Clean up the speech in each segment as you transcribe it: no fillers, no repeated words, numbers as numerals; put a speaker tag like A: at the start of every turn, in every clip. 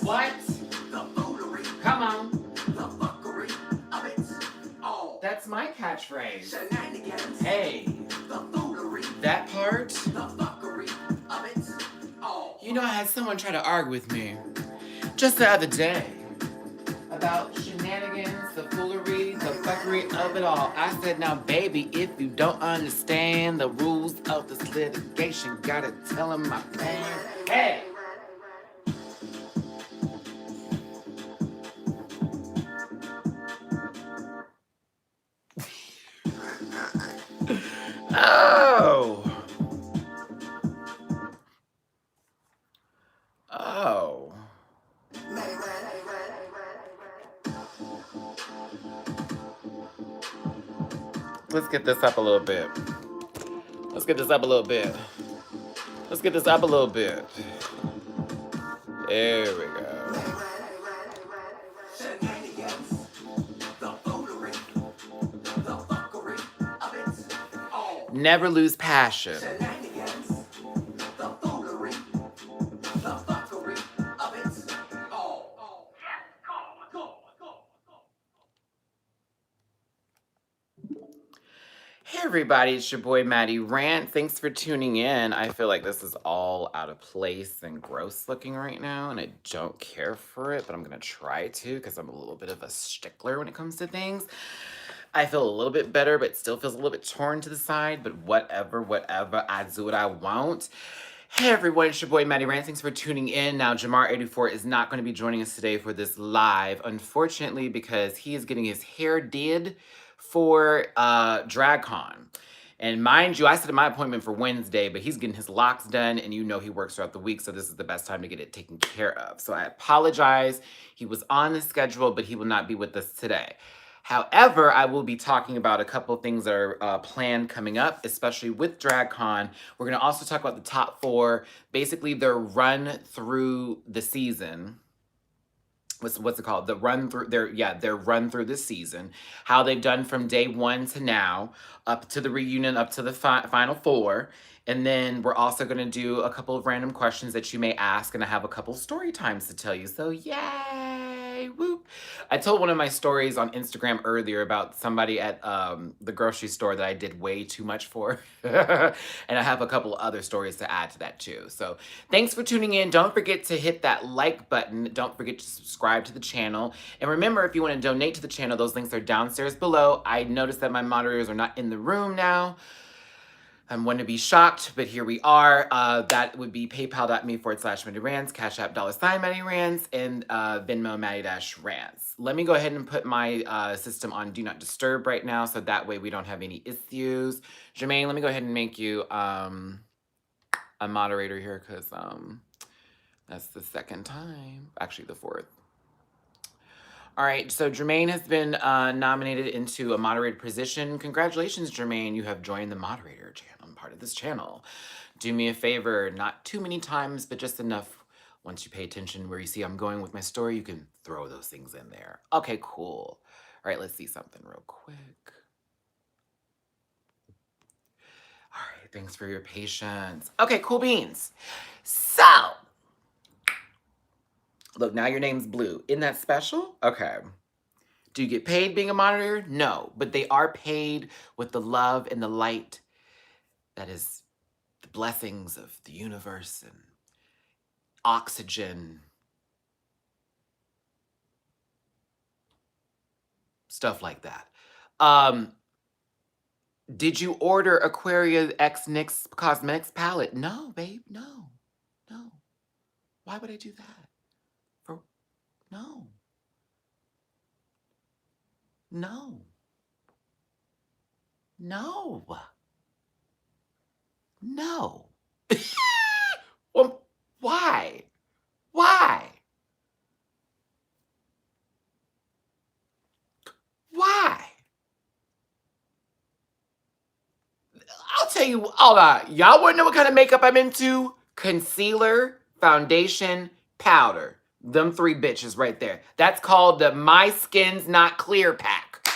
A: What? Come on. That's my catchphrase. Hey. That part? You know, I had someone try to argue with me just the other day about shenanigans, the foolery, the fuckery of it all. I said, now, baby, if you don't understand the rules of this litigation, gotta tell him my plan. Hey! Oh! Oh. Let's get this up a little bit. Let's get this up a little bit. Let's get this up a little bit. There we go. Never lose passion. Hey everybody, it's your boy Matty Rants. Thanks for tuning in. I feel like this is all out of place and gross looking right now, and I don't care for it, but I'm gonna try to because I'm a little bit of a stickler when it comes to things. I feel a little bit better, but still feels a little bit torn to the side, but whatever, I do what I want. Hey everyone, it's your boy Matty Rants. Thanks for tuning in. Now, Jamar84 is not going to be joining us today for this live, unfortunately, because he is getting his hair did for DragCon. And mind you, I set my appointment for Wednesday, but he's getting his locks done, and you know he works throughout the week, so this is the best time to get it taken care of. So I apologize. He was on the schedule, but he will not be with us today. However, I will be talking about a couple things that are planned coming up, especially with DragCon. We're going to also talk about the top 4, basically their run through the season. What's it called? The run through their run through the season. How they've done from day 1 to now, up to the reunion, up to the final 4. And then we're also going to do a couple of random questions that you may ask, and I have a couple story times to tell you. So yay! Whoop! I told one of my stories on Instagram earlier about somebody at the grocery store that I did way too much for. And I have a couple other stories to add to that too. So thanks for tuning in. Don't forget to hit that like button. Don't forget to subscribe to the channel. And remember, if you want to donate to the channel, those links are downstairs below. I noticed that my moderators are not in the room now. I'm one to be shocked, but here we are. That would be paypal.me/MattyRants, Cash App $MattyRants, and Venmo Matty-Rants. Let me go ahead and put my system on Do Not Disturb right now, so that way we don't have any issues. Jermaine, let me go ahead and make you a moderator here, because that's the 2nd time. Actually, the 4th. All right, so Jermaine has been nominated into a moderator position. Congratulations, Jermaine. You have joined the moderator channel. I'm part of this channel. Do me a favor, not too many times, but just enough. Once you pay attention where you see I'm going with my story, you can throw those things in there. Okay, cool. All right, let's see something real quick. All right, thanks for your patience. Okay, cool beans. So, look, now your name's Blue. Isn't that special? Okay. Do you get paid being a moderator? No, but they are paid with the love and the light that is the blessings of the universe and oxygen. Stuff like that. Did you order Aquaria X NYX Cosmetics palette? No, babe, no. Why would I do that? No. No. No. No. Well, why? Why? Why? I'll tell you, hold on. Y'all wanna know what kind of makeup I'm into? Concealer, foundation, powder. Them three bitches right there. That's called the My Skin's Not Clear pack.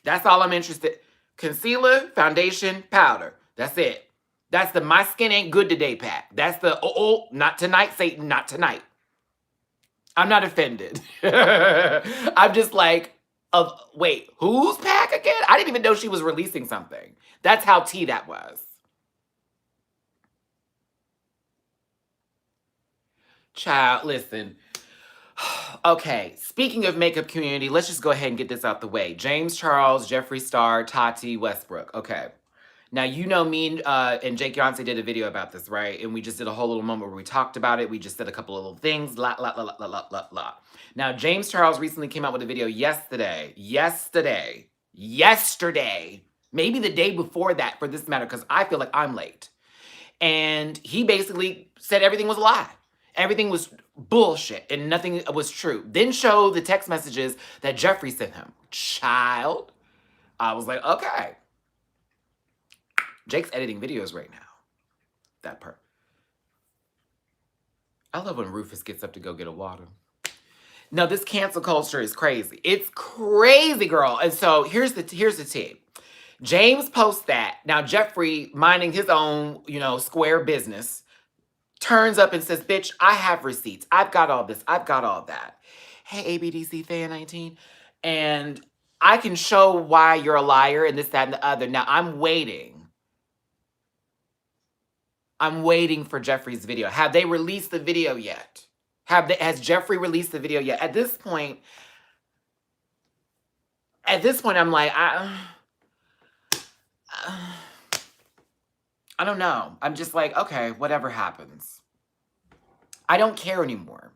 A: That's all I'm interested. Concealer, foundation, powder. That's it. That's the My Skin Ain't Good Today pack. That's the, not tonight, Satan, not tonight. I'm not offended. I'm just like, wait, whose pack again? I didn't even know she was releasing something. That's how tea that was. Child, listen. Okay, speaking of makeup community, let's just go ahead and get this out the way. James Charles, Jeffree Star, Tati, Westbrook. Okay. Now, you know me and Jake Yonsei did a video about this, right? And we just did a whole little moment where we talked about it. We just said a couple of little things, la, la, la, la, la, la, la. Now, James Charles recently came out with a video yesterday, maybe the day before that for this matter, because I feel like I'm late. And he basically said everything was a lie. Everything was bullshit and nothing was true. Then show the text messages that Jeffree sent him. Child. I was like, okay. Jake's editing videos right now. That part. I love when Rufus gets up to go get a water. No, this cancel culture is crazy. It's crazy, girl. And so here's the tea. James posts that. Now Jeffree, minding his own, square business, turns up and says, bitch, I have receipts. I've got all this. I've got all that. Hey, ABDC fan 19. And I can show why you're a liar and this, that, and the other. Now I'm waiting for Jeffree's video. Have they released the video yet? Has Jeffree released the video yet? At this point, I'm like, I don't know. I'm just like, okay, whatever happens. I don't care anymore.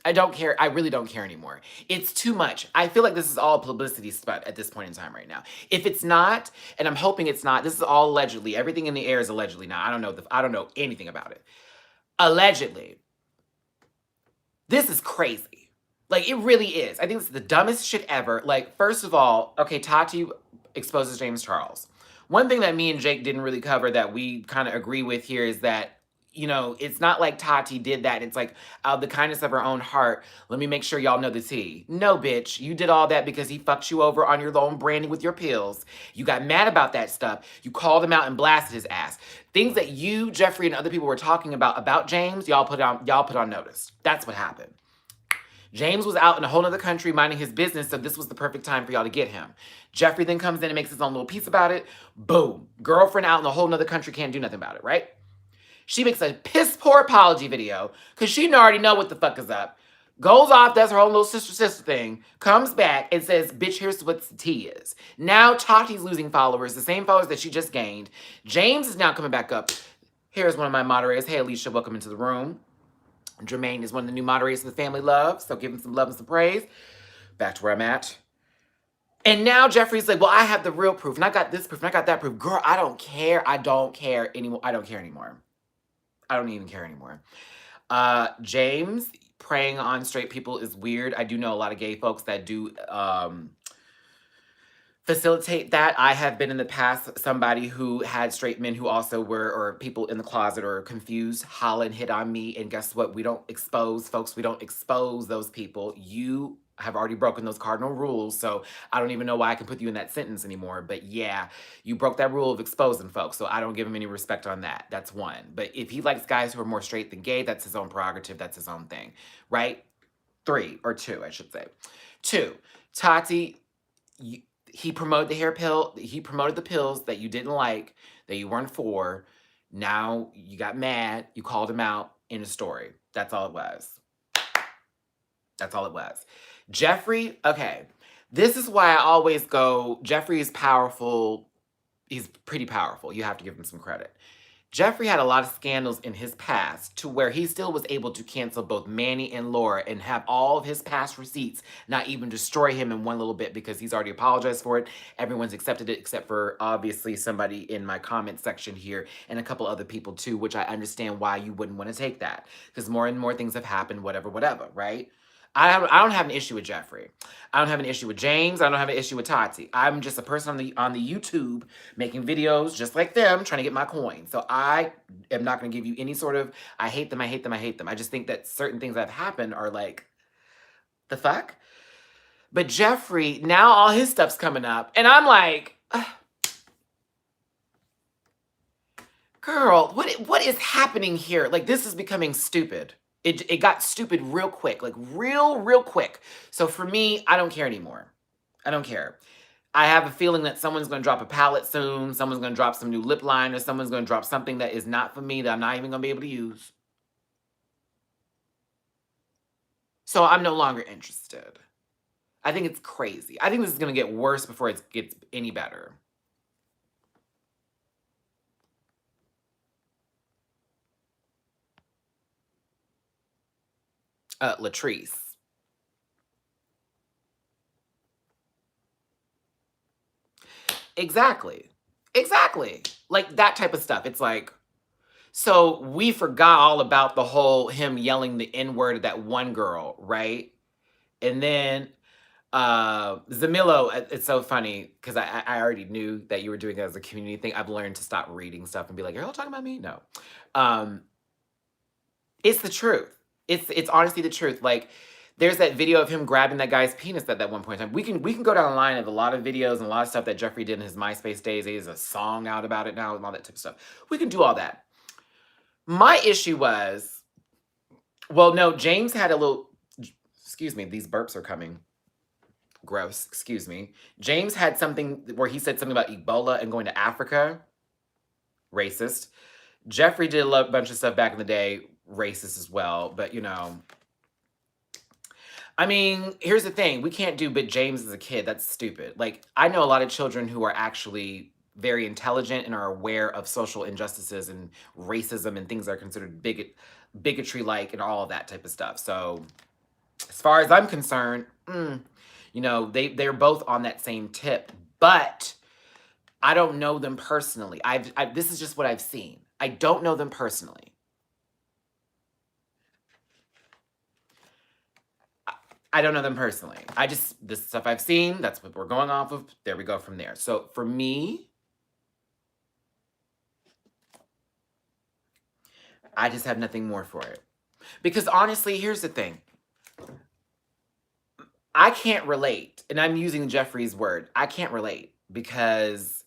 A: I don't care. I really don't care anymore. It's too much. I feel like this is all a publicity stunt at this point in time right now. If it's not, and I'm hoping it's not, this is all allegedly. Everything in the air is allegedly now. I don't know anything about it. Allegedly. This is crazy. Like, it really is. I think this is the dumbest shit ever. Like, first of all, okay, Tati exposes James Charles. One thing that me and Jake didn't really cover that we kind of agree with here is that, it's not like Tati did that. It's like, out of the kindness of her own heart, let me make sure y'all know the tea. No, bitch. You did all that because he fucked you over on your own branding with your pills. You got mad about that stuff. You called him out and blasted his ass. Things that you, Jeffree, and other people were talking about James, y'all put on notice. That's what happened. James was out in a whole other country minding his business, so this was the perfect time for y'all to get him. Jeffree then comes in and makes his own little piece about it. Boom. Girlfriend out in a whole other country can't do nothing about it, right? She makes a piss poor apology video because she already know what the fuck is up. Goes off, does her own little sister thing, comes back and says, bitch, here's what the tea is. Now Tati's losing followers, the same followers that she just gained. James is now coming back up. Here's one of my moderators. Hey, Alicia, welcome into the room. Jermaine is one of the new moderators of the Family Love, so give him some love and some praise. Back to where I'm at. And now Jeffree's like, well, I have the real proof, and I got this proof, and I got that proof. Girl, I don't care. I don't care anymore. I don't care anymore. I don't even care anymore. James, preying on straight people is weird. I do know a lot of gay folks that do facilitate that. I have been in the past somebody who had straight men who also were, or people in the closet or confused, holla and hit on me. And guess what? We don't expose folks. We don't expose those people. You have already broken those cardinal rules. So I don't even know why I can put you in that sentence anymore. But yeah, you broke that rule of exposing folks. So I don't give him any respect on that. That's one. But if he likes guys who are more straight than gay, that's his own prerogative. That's his own thing. Right? 3 or 2, I should say. 2, Tati, he promoted the hair pill. He promoted the pills that you didn't like, that you weren't for. Now you got mad. You called him out in a story. That's all it was. That's all it was. Jeffree, okay. This is why I always go, Jeffree is powerful. He's pretty powerful. You have to give him some credit. Jeffree had a lot of scandals in his past to where he still was able to cancel both Manny and Laura and have all of his past receipts not even destroy him in one little bit because he's already apologized for it. Everyone's accepted it except for obviously somebody in my comment section here and a couple other people too, which I understand why you wouldn't want to take that because more and more things have happened, whatever, right? I don't have an issue with Jeffree. I don't have an issue with James. I don't have an issue with Tati. I'm just a person on the YouTube making videos just like them, trying to get my coin. So I am not going to give you any sort of, I hate them, I hate them, I hate them. I just think that certain things that have happened are like, the fuck? But Jeffree, now all his stuff's coming up. And I'm like, girl, what is happening here? Like, this is becoming stupid. It got stupid real quick, like real quick. So for me, I don't care anymore. I don't care. I have a feeling that someone's going to drop a palette soon. Someone's going to drop some new lip liner. Someone's going to drop something that is not for me that I'm not even going to be able to use. So I'm no longer interested. I think it's crazy. I think this is going to get worse before it gets any better. Latrice. Exactly. Like that type of stuff. It's like, so we forgot all about the whole him yelling the N-word at that one girl, right? And then Zamilo, it's so funny because I already knew that you were doing it as a community thing. I've learned to stop reading stuff and be like, are y'all talking about me? No. It's the truth. It's honestly the truth. Like, there's that video of him grabbing that guy's penis at that one point in time. We can go down the line of a lot of videos and a lot of stuff that Jeffree did in his MySpace days. There's a song out about it now and all that type of stuff. We can do all that. My issue was, well, no, James had a little, excuse me, these burps are coming. Gross, excuse me. James had something where he said something about Ebola and going to Africa. Racist. Jeffree did a bunch of stuff back in the day. Racist as well. But, you know, I mean, here's the thing. We can't do but James as a kid. That's stupid. Like, I know a lot of children who are actually very intelligent and are aware of social injustices and racism and things that are considered bigotry-like and all of that type of stuff. So, as far as I'm concerned, you know, they're both on that same tip. But I don't know them personally. This is just what I've seen. I don't know them personally. I don't know them personally. This stuff I've seen, that's what we're going off of. There we go from there. So for me, I just have nothing more for it. Because honestly, here's the thing. I can't relate. And I'm using Jeffree's word. I can't relate because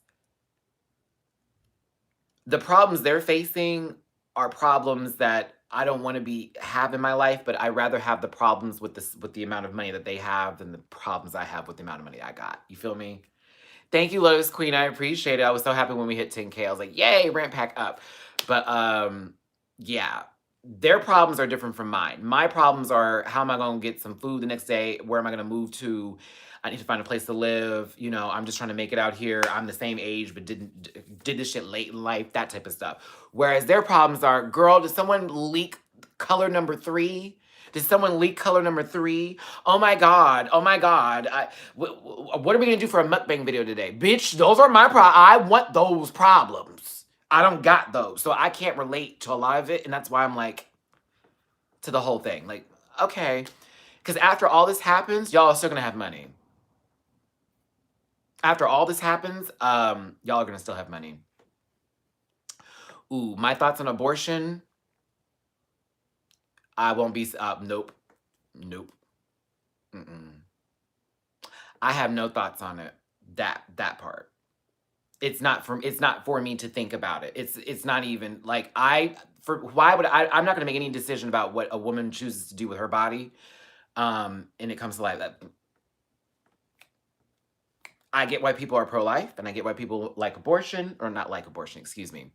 A: the problems they're facing are problems that I don't want to have in my life, but I rather have the problems with the amount of money that they have than the problems I have with the amount of money I got. You feel me? Thank you, Lotus Queen. I appreciate it. I was so happy when we hit 10K. I was like, yay, rant pack up. But yeah, their problems are different from mine. My problems are, how am I going to get some food the next day? Where am I going to move to? I need to find a place to live. You know, I'm just trying to make it out here. I'm the same age, but did this shit late in life, that type of stuff. Whereas their problems are, girl, did someone leak color number 3? Did someone leak color number 3? Oh my God. Oh my God. What are we going to do for a mukbang video today? Bitch, those are my problems. I want those problems. I don't got those. So I can't relate to a lot of it. And that's why I'm like, to the whole thing. Like, okay. Because after all this happens, y'all are still going to have money. After all this happens, y'all are going to still have money. Ooh, my thoughts on abortion. I won't be, nope. I have no thoughts on it. That part. It's not for me to think about it. It's not even like I'm not going to make any decision about what a woman chooses to do with her body. And it comes to life that I get why people are pro-life and I get why people like abortion or not like abortion, excuse me.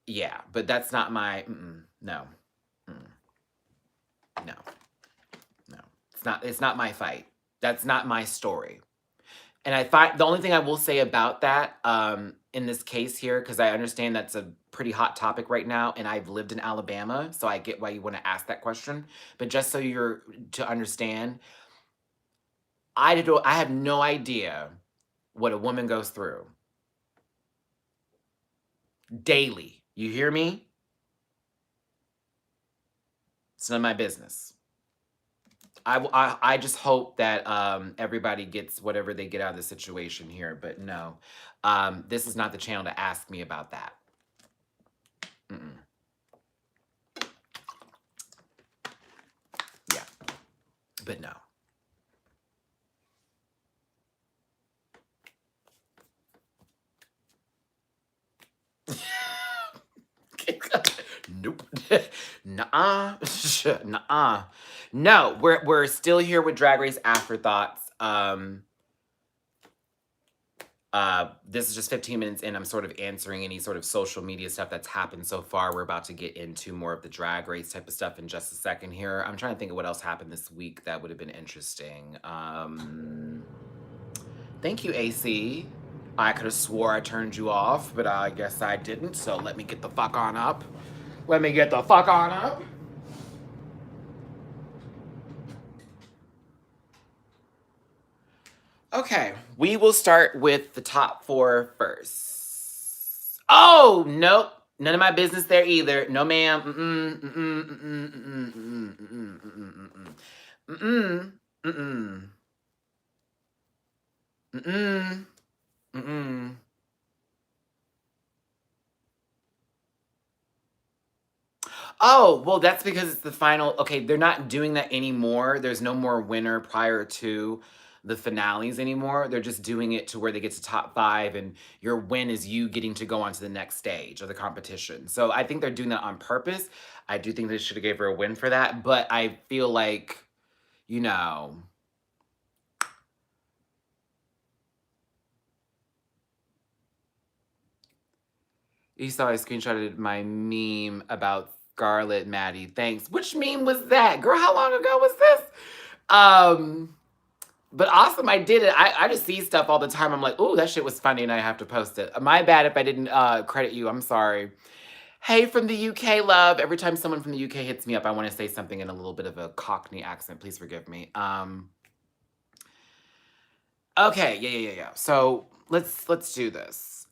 A: Yeah, but that's not my, no. No. It's not my fight. That's not my story. And I find the only thing I will say about that, in this case here, because I understand that's a pretty hot topic right now, and I've lived in Alabama, so I get why you want to ask that question. But just so you're to understand, I have no idea what a woman goes through daily. You hear me? It's none of my business. I just hope that everybody gets whatever they get out of the situation here. But no, this is not the channel to ask me about that. Mm-mm. Yeah, but no. Nope. Nuh-uh. Nuh-uh. No, we're still here with Drag Race Afterthoughts. This is just 15 minutes in. I'm sort of answering any sort of social media stuff that's happened so far. We're about to get into more of the Drag Race type of stuff in just a second here. I'm trying to think of what else happened this week that would have been interesting. Thank you, AC. I could have swore I turned you off, but I guess I didn't, so let me get the fuck on up. Let me get the fuck on up. Okay, we will start with the top 4 first. Oh, nope. None of my business there either. No, ma'am. Mm-mm, mm-mm, mm-mm, mm-mm, mm-mm, mm-mm, mm-mm, mm-mm, mm-mm, mm-mm. Oh, well, that's because it's the final. Okay, they're not doing that anymore. There's no more winner prior to the finales anymore. They're just doing it to where they get to top 5, and your win is you getting to go on to the next stage of the competition. So I think they're doing that on purpose. I do think they should have gave her a win for that, but I feel like, you know. You saw I screenshotted my meme about Scarlet Maddie. Thanks. Which meme was that? Girl, how long ago was this? But awesome, I did it. I just see stuff all the time. I'm like, ooh, that shit was funny, and I have to post it. My bad if I didn't credit you. I'm sorry. Hey, from the UK, love. Every time someone from the UK hits me up, I want to say something in a little bit of a Cockney accent. Please forgive me. Okay, yeah. So let's do this.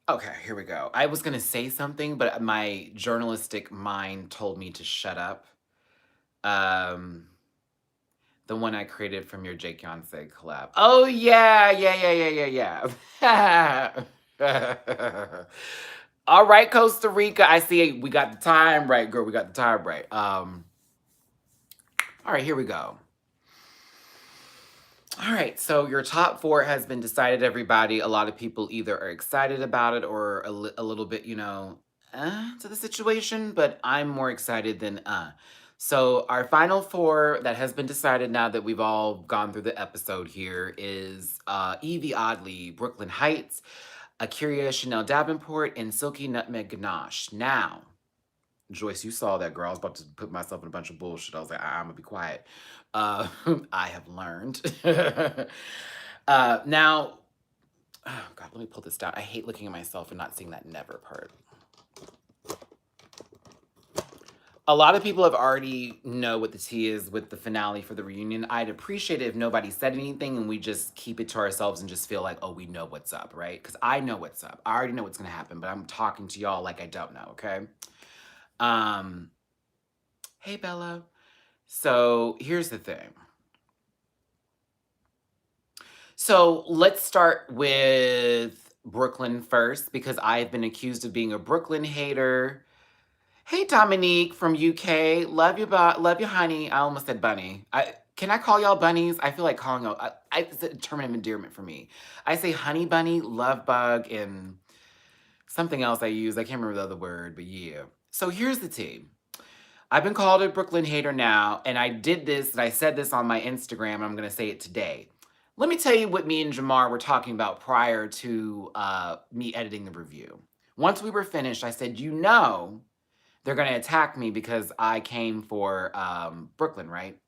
A: Okay, here we go. I was gonna say something, but my journalistic mind told me to shut up. The one I created from your Jake Yonsei collab. Oh yeah. All right, Costa Rica. I see we got the time right, girl. We got the time right. All right, here we go. All right, so your top 4 has been decided, everybody. A lot of people either are excited about it or a little bit, to the situation, but I'm more excited than. So our final 4 that has been decided now that we've all gone through the episode here is Yvie Oddly, Brooklyn Hytes, Akira Chanel Davenport, and Silky Nutmeg Ganache. Now, Joyce, you saw that, girl. I was about to put myself in a bunch of bullshit. I was like, I'm gonna be quiet. I have learned. Now, oh God, let me pull this down. I hate looking at myself and not seeing that never part. A lot of people have already know what the tea is with the finale for the reunion. I'd appreciate it if nobody said anything and we just keep it to ourselves and just feel like, oh, we know what's up, right? Because I know what's up. I already know what's gonna happen, but I'm talking to y'all like I don't know, okay? Hey, Bella. So here's the thing. So let's start with Brooklyn first because I've been accused of being a Brooklyn hater. Hey, Dominique from UK. Love you, love you, honey. I almost said bunny. Can I call y'all bunnies? I feel like calling y'all. It's a term of endearment for me. I say honey bunny, love bug, and something else I use. I can't remember the other word, but yeah. So here's the tea. I've been called a Brooklyn hater now, and I did this, and I said this on my Instagram, and I'm going to say it today. Let me tell you what me and Jamar were talking about prior to me editing the review. Once we were finished, I said, they're going to attack me because I came for Brooklyn, right?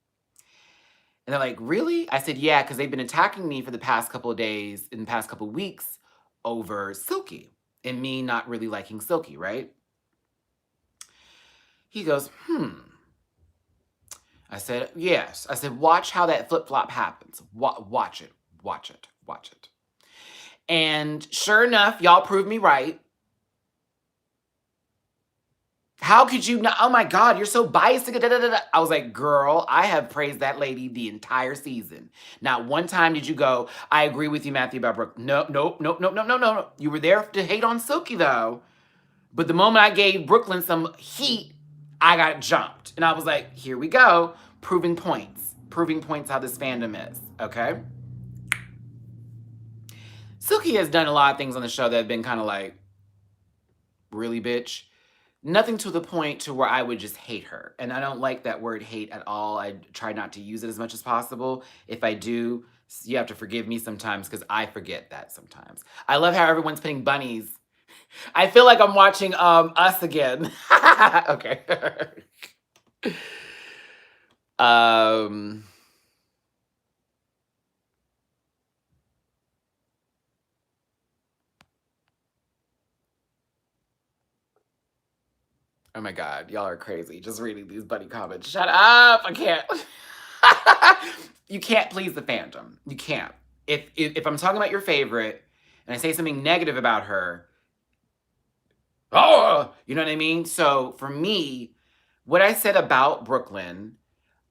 A: And they're like, really? I said, yeah, because they've been attacking me for the past couple of days, in the past couple of weeks over Silky and me not really liking Silky, right? He goes, I said, yes. I said, watch how that flip-flop happens. Watch it, watch it, watch it. And sure enough, y'all proved me right. How could you not? Oh my God, you're so biased. I was like, girl, I have praised that lady the entire season. Not one time did you go, I agree with you, Matthew, about Brooke. No, nope, nope, nope, nope, no, no. You were there to hate on Silky, though. But the moment I gave Brooklyn some heat, I got jumped. And I was like, here we go. Proving points. Proving points how this fandom is, okay? Silky has done a lot of things on the show that have been kind of like, really, bitch? Nothing to the point to where I would just hate her. And I don't like that word hate at all. I try not to use it as much as possible. If I do, you have to forgive me sometimes because I forget that sometimes. I love how everyone's putting bunnies. I feel like I'm watching Us again. Okay. Oh my God, y'all are crazy. Just reading these bunny comments. Shut up, I can't. You can't please the fandom. You can't. If I'm talking about your favorite and I say something negative about her, oh, you know what I mean? So for me, what I said about Brooklyn,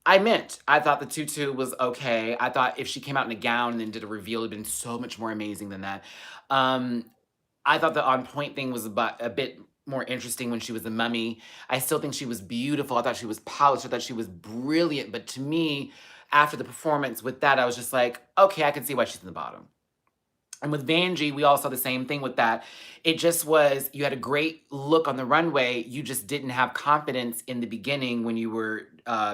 A: I meant. I thought the tutu was okay. I thought if she came out in a gown and then did a reveal, it'd been so much more amazing than that. I thought the on point thing was a bit more interesting when she was a mummy. I still think she was beautiful. I thought she was polished. I thought she was brilliant. But to me, after the performance with that, I was just like, okay, I can see why she's in the bottom. And with Vanjie, we all saw the same thing with that. It just was, you had a great look on the runway. You just didn't have confidence in the beginning when you were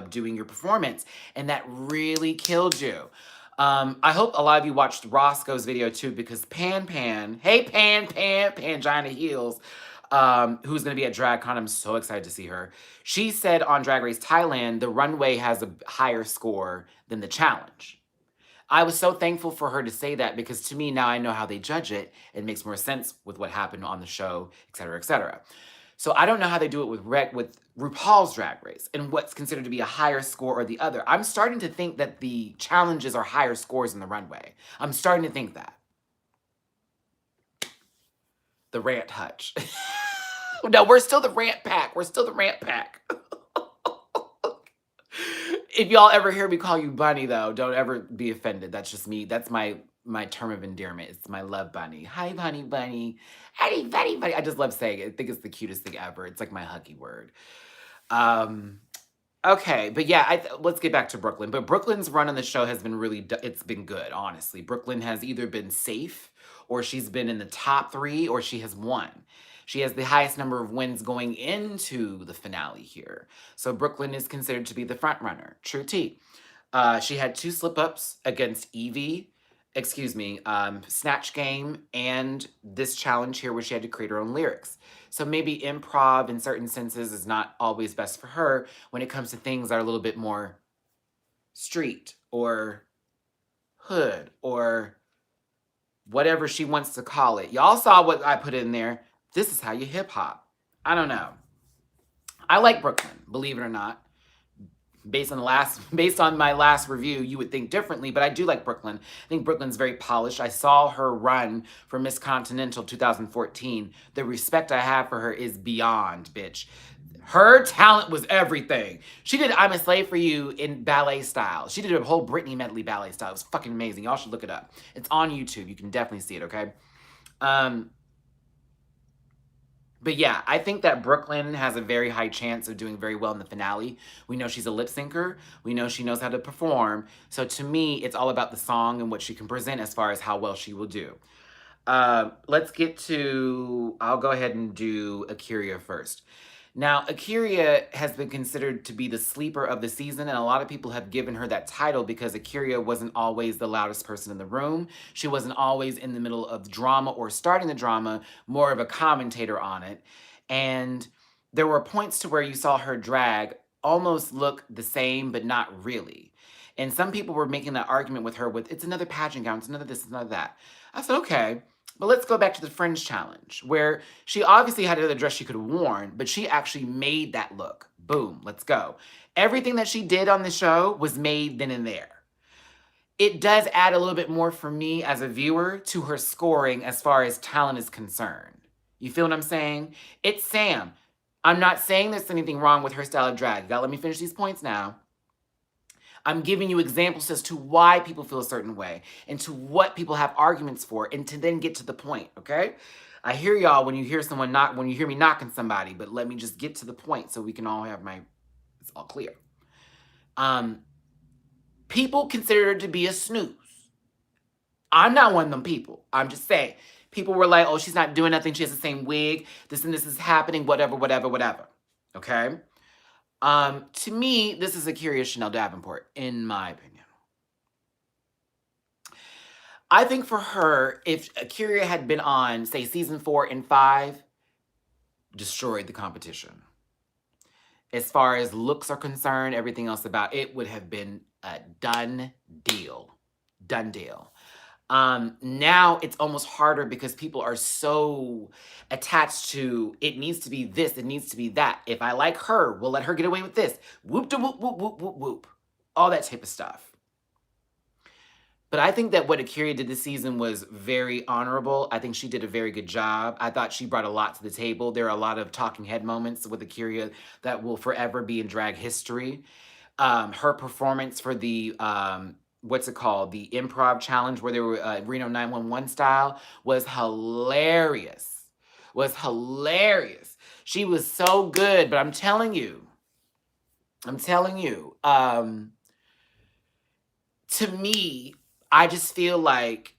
A: doing your performance. And that really killed you. I hope a lot of you watched Roscoe's video too, because hey Pangina Heels, who's going to be at DragCon. I'm so excited to see her. She said on Drag Race Thailand, the runway has a higher score than the challenge. I was so thankful for her to say that because to me, now I know how they judge it. It makes more sense with what happened on the show, et cetera, et cetera. So I don't know how they do it with RuPaul's Drag Race and what's considered to be a higher score or the other. I'm starting to think that the challenges are higher scores in the runway. I'm starting to think that. The rant hutch. No, we're still the rant pack. We're still the rant pack. If y'all ever hear me call you Bunny, though, don't ever be offended. That's just me. That's my term of endearment. It's my love bunny. Hi, bunny, bunny. Hey, bunny, bunny. I just love saying it. I think it's the cutest thing ever. It's like my huggy word. Okay, but yeah, let's get back to Brooklyn. But Brooklyn's run on the show has been it's been good, honestly. Brooklyn has either been safe, or she's been in the top 3, or she has won. She has the highest number of wins going into the finale here. So Brooklyn is considered to be the front runner. True tea. She had 2 slip-ups against Yvie, Snatch Game, and this challenge here where she had to create her own lyrics. So maybe improv in certain senses is not always best for her when it comes to things that are a little bit more street or hood or whatever she wants to call it. Y'all saw what I put in there. This is how you hip hop. I don't know. I like Brooklyn, believe it or not. Based on my last review, you would think differently, but I do like Brooklyn. I think Brooklyn's very polished. I saw her run for Miss Continental 2014. The respect I have for her is beyond, bitch. Her talent was everything. She did I'm a Slave for You in ballet style. She did a whole Britney medley ballet style. It was fucking amazing. Y'all should look it up. It's on YouTube. You can definitely see it, okay? But yeah, I think that Brooklyn has a very high chance of doing very well in the finale. We know she's a lip syncer. We know she knows how to perform. So to me, it's all about the song and what she can present as far as how well she will do. Let's get to, I'll go ahead and do A'keria first. Now, A'keria has been considered to be the sleeper of the season, and a lot of people have given her that title because A'keria wasn't always the loudest person in the room. She wasn't always in the middle of drama or starting the drama, more of a commentator on it. And there were points to where you saw her drag almost look the same, but not really. And some people were making that argument with her with, it's another pageant gown, it's another this, it's another that. I said, okay, but let's go back to the Fringe Challenge, where she obviously had another dress she could have worn, but she actually made that look. Boom, let's go. Everything that she did on the show was made then and there. It does add a little bit more for me as a viewer to her scoring as far as talent is concerned. You feel what I'm saying? It's Sam. I'm not saying there's anything wrong with her style of drag. You gotta let me finish these points now. I'm giving you examples as to why people feel a certain way and to what people have arguments for, and to then get to the point, okay? I hear y'all when you hear someone when you hear me knocking somebody, but let me just get to the point so we can all have it's all clear. People consider her to be a snooze. I'm not one of them people. I'm just saying. People were like, oh, she's not doing nothing. She has the same wig. This and this is happening, whatever, whatever, whatever. Okay? To me, this is a curious Chanel Davenport, in my opinion. I think for her, if Kyria had been on, say, season 4 and 5, destroyed the competition. As far as looks are concerned, everything else about it would have been a done deal. Done deal. Now it's almost harder because people are so attached to, it needs to be this, it needs to be that. If I like her, we'll let her get away with this. Whoop de whoop, whoop, whoop, whoop, whoop. All that type of stuff. But I think that what Akira did this season was very honorable. I think she did a very good job. I thought she brought a lot to the table. There are a lot of talking head moments with Akira that will forever be in drag history. Her performance for the, what's it called? The improv challenge where they were Reno 911 style was hilarious. Was hilarious. She was so good, but I'm telling you, to me, I just feel like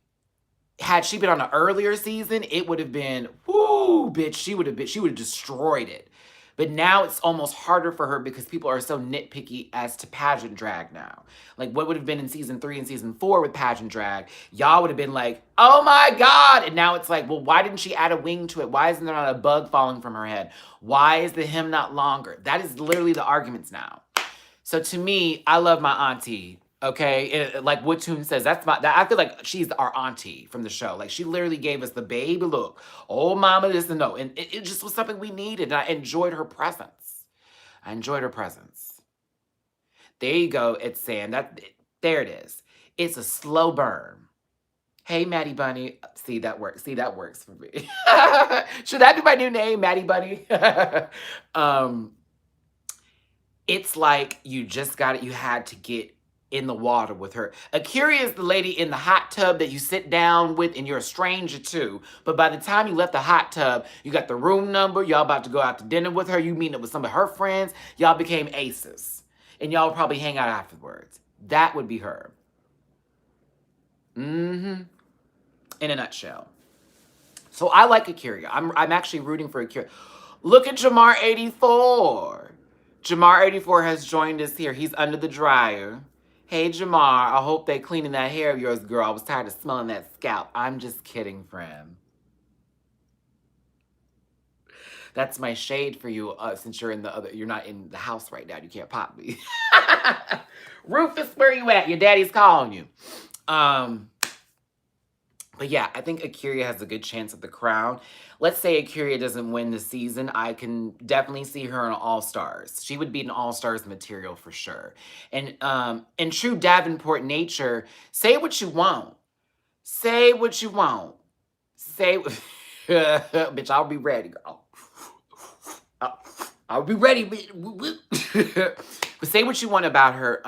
A: had she been on an earlier season, it would have been, whoo, bitch, she would have destroyed it. But now it's almost harder for her because people are so nitpicky as to pageant drag now. Like what would have been in season 3 and season 4 with pageant drag, y'all would have been like, oh my God. And now it's like, well, why didn't she add a wing to it? Why isn't there not a bug falling from her head? Why is the hem not longer? That is literally the arguments now. So to me, I love my auntie. Okay, like Woodtoon says, I feel like she's our auntie from the show. Like she literally gave us the baby look. Oh, mama, this and no, and it just was something we needed. And I enjoyed her presence. There you go. It's Sam. There it is. It's a slow burn. Hey, Matty Bunny. See, that works. See, that works for me. Should that be my new name, Matty Bunny? It's like you just got it. You had to get in the water with her. Akira is the lady in the hot tub that you sit down with and you're a stranger to. But by the time you left the hot tub, you got the room number. Y'all about to go out to dinner with her. You meeting up with some of her friends. Y'all became aces. And y'all probably hang out afterwards. That would be her. In a nutshell. So I like Akira. I'm actually rooting for Akira. Look at Jamar84. Jamar84 has joined us here. He's under the dryer. Hey, Jamar, I hope they cleaning that hair of yours, girl. I was tired of smelling that scalp. I'm just kidding, friend. That's my shade for you, since you're not in the house right now. You can't pop me. Rufus, where you at? Your daddy's calling you. But yeah, I think Akira has a good chance at the crown. Let's say Akira doesn't win the season. I can definitely see her in All-Stars. She would be an All-Stars material for sure. And in true Davenport nature, say what you want. Say what you want. Bitch, I'll be ready, girl. I'll be ready. But say what you want about her,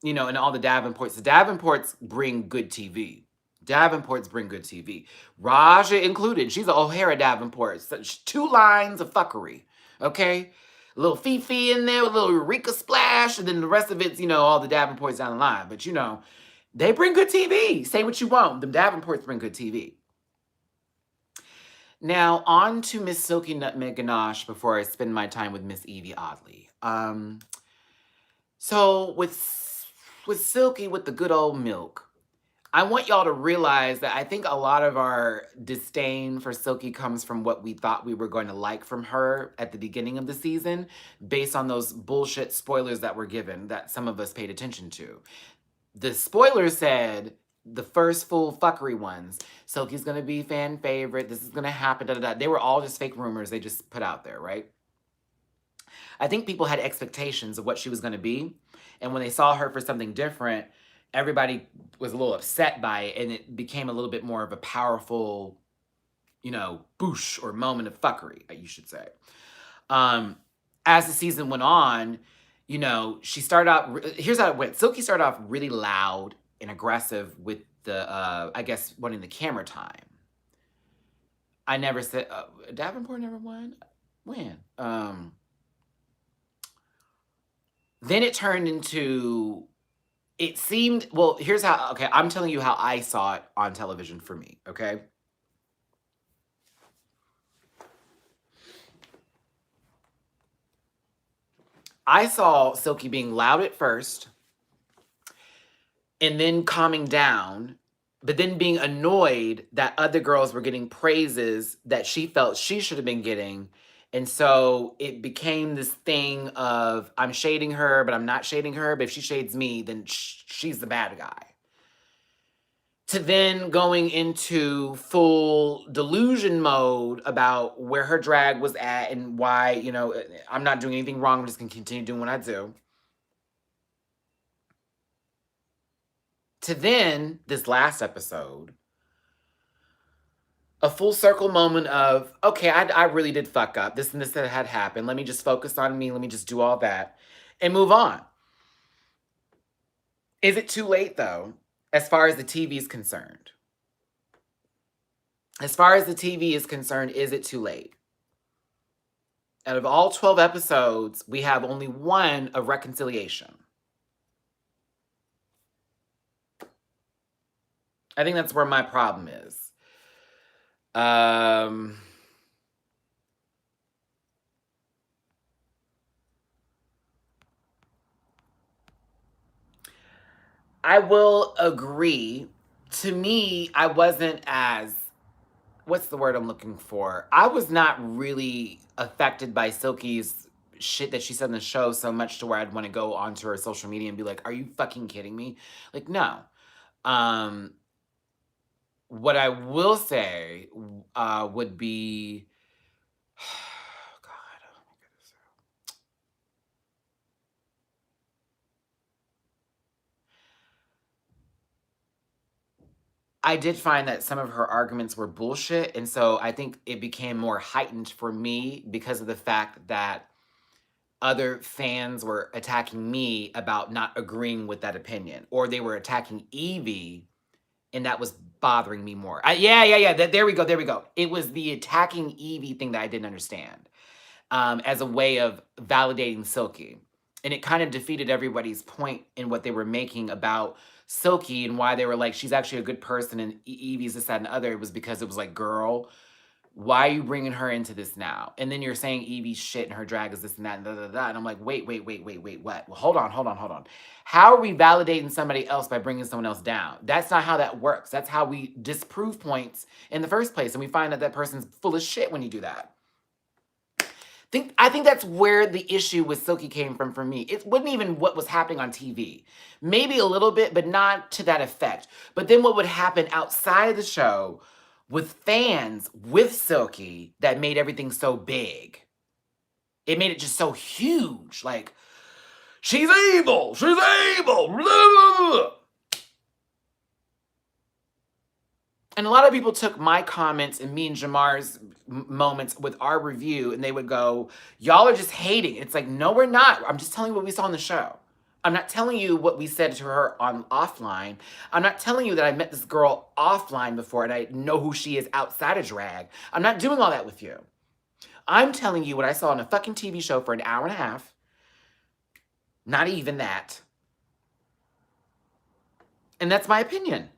A: you know, and all the Davenports. The Davenports bring good TV. Raja included. She's an O'Hara Davenport. Such 2 lines of fuckery. Okay? A little Fifi in there, a little Eureka splash, and then the rest of it's, you know, all the Davenports down the line. But, you know, they bring good TV. Say what you want. The Davenports bring good TV. Now, on to Miss Silky, Nutmeg, Ganache before I spend my time with Miss Yvie Oddly. So, with Silky, with the good old milk, I want y'all to realize that I think a lot of our disdain for Silky comes from what we thought we were going to like from her at the beginning of the season, based on those bullshit spoilers that were given that some of us paid attention to. The spoilers said, the first full fuckery ones, Silky's gonna be fan favorite, this is gonna happen, da da da. They were all just fake rumors they just put out there, right? I think people had expectations of what she was gonna be, and when they saw her for something different, everybody was a little upset by it, and it became a little bit more of a powerful, you know, boosh or moment of fuckery, you should say. As the season went on, you know, she started out, here's how it went. Silky started off really loud and aggressive with the, I guess, wanting the camera time. I never said, Davenport never won? When? Then it turned into, it seemed, well, here's how, okay, I'm telling you how I saw it on television for me, okay? I saw Silky being loud at first, and then calming down, but then being annoyed that other girls were getting praises that she felt she should have been getting. And so it became this thing of, I'm shading her, but I'm not shading her. But if she shades me, then she's the bad guy. To then going into full delusion mode about where her drag was at and why, you know, I'm not doing anything wrong. I'm just going to continue doing what I do. To then, this last episode, a full circle moment of, okay, I really did fuck up. This and this that had happened. Let me just focus on me. Let me just do all that and move on. Is it too late, though, as far as the TV is concerned? As far as the TV is concerned, is it too late? Out of all 12 episodes, we have only one of reconciliation. I think that's where my problem is. I will agree. To me, I wasn't as, what's the word I'm looking for? I was not really affected by Silky's shit that she said in the show so much to where I'd want to go onto her social media and be like, are you fucking kidding me? Like, no. What I will say would be, God, oh my goodness. I did find that some of her arguments were bullshit, and so I think it became more heightened for me because of the fact that other fans were attacking me about not agreeing with that opinion, or they were attacking Yvie, and that was bothering me more. Yeah. There we go. It was the attacking Yvie thing that I didn't understand, as a way of validating Silky. And it kind of defeated everybody's point in what they were making about Silky and why they were like, she's actually a good person and Yvie's this, that, and the other. It was because it was like, girl, why are you bringing her into this now? And then you're saying Yvie's shit and her drag is this and that and da da da. And I'm like, wait, what? Well, hold on. How are we validating somebody else by bringing someone else down? That's not how that works. That's how we disprove points in the first place. And we find that that person's full of shit when you do that. I think that's where the issue with Silky came from for me. It wasn't even what was happening on TV. Maybe a little bit, but not to that effect. But then what would happen outside of the show with fans with Silky that made everything so big. It made it just so huge. Like, she's evil. Blah, blah, blah. And a lot of people took my comments and me and Jamar's moments with our review, and they would go, y'all are just hating. It's like, no, we're not. I'm just telling you what we saw on the show. I'm not telling you what we said to her on offline. I'm not telling you that I met this girl offline before and I know who she is outside of drag. I'm not doing all that with you. I'm telling you what I saw on a fucking TV show for an hour and a half. Not even that. And that's my opinion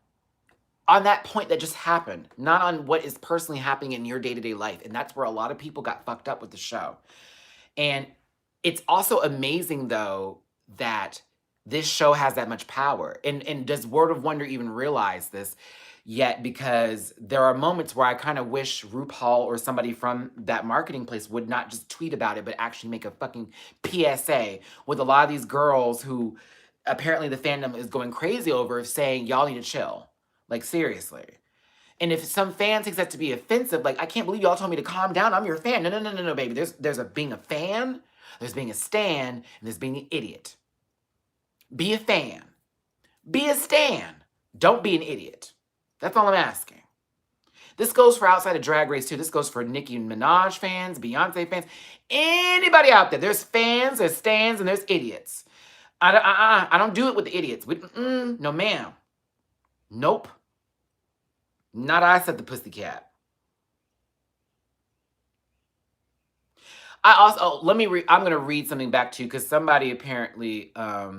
A: on that point that just happened, not on what is personally happening in your day-to-day life. And that's where a lot of people got fucked up with the show. And it's also amazing, though, that This show has that much power. And does World of Wonder even realize this yet? Because there are moments where I kind of wish RuPaul or somebody from that marketing place would not just tweet about it, but actually make a fucking PSA with a lot of these girls who apparently the fandom is going crazy over, saying, y'all need to chill. Like, seriously. And if some fan takes that to be offensive, like, I can't believe y'all told me to calm down. I'm your fan. No, no, no, no, no, baby. There's a being a fan, there's being a stan, and there's being an idiot. Be a fan. Be a stan. Don't be an idiot. That's all I'm asking. This goes for outside of Drag Race, too. This goes for Nicki Minaj fans, Beyonce fans, anybody out there. There's fans, there's stans, and there's idiots. I don't do it with the idiots. No, ma'am. Nope. Not I, said the pussycat. I also, I'm going to read something back to you because somebody apparently, I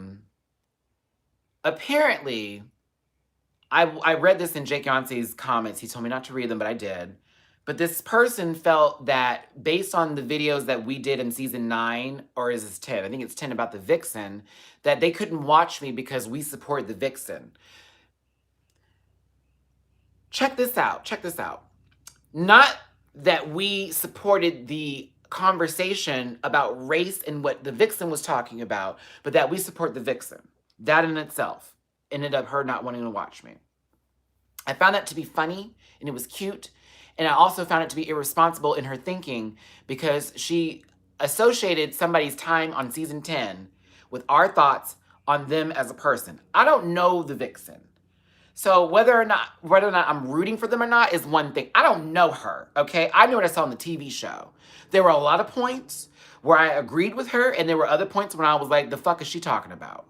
A: read this in Jake Yancey's comments. He told me not to read them, but I did. But this person felt that based on the videos that we did in season 9, or is this 10? I think it's 10 about the Vixen, that they couldn't watch me because we support the Vixen. Check this out. Check this out. Not that we supported the conversation about race and what the Vixen was talking about, but that we support the Vixen. That in itself ended up her not wanting to watch me. I found that to be funny, and it was cute, and I also found it to be irresponsible in her thinking because she associated somebody's time on season 10 with our thoughts on them as a person. I don't know the Vixen. So whether or not I'm rooting for them or not is one thing. I don't know her, okay? I knew what I saw on the TV show. There were a lot of points where I agreed with her, and there were other points when I was like, the fuck is she talking about?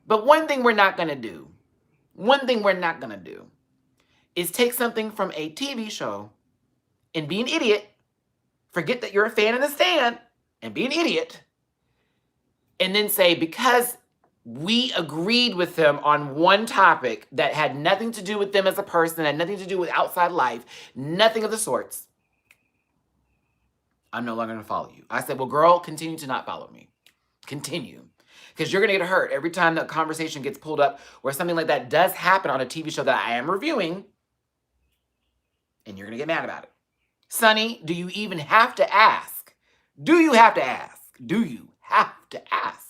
A: But one thing we're not going to do is take something from a TV show and be an idiot, forget that you're a fan in the stand, and be an idiot, and then say, because we agreed with them on one topic that had nothing to do with them as a person, had nothing to do with outside life, nothing of the sorts, I'm no longer going to follow you. I said, well, girl, continue to not follow me. Continue. Because you're going to get hurt every time the conversation gets pulled up where something like that does happen on a TV show that I am reviewing, and you're going to get mad about it. Sonny, do you even have to ask? Do you have to ask? Do you have to ask?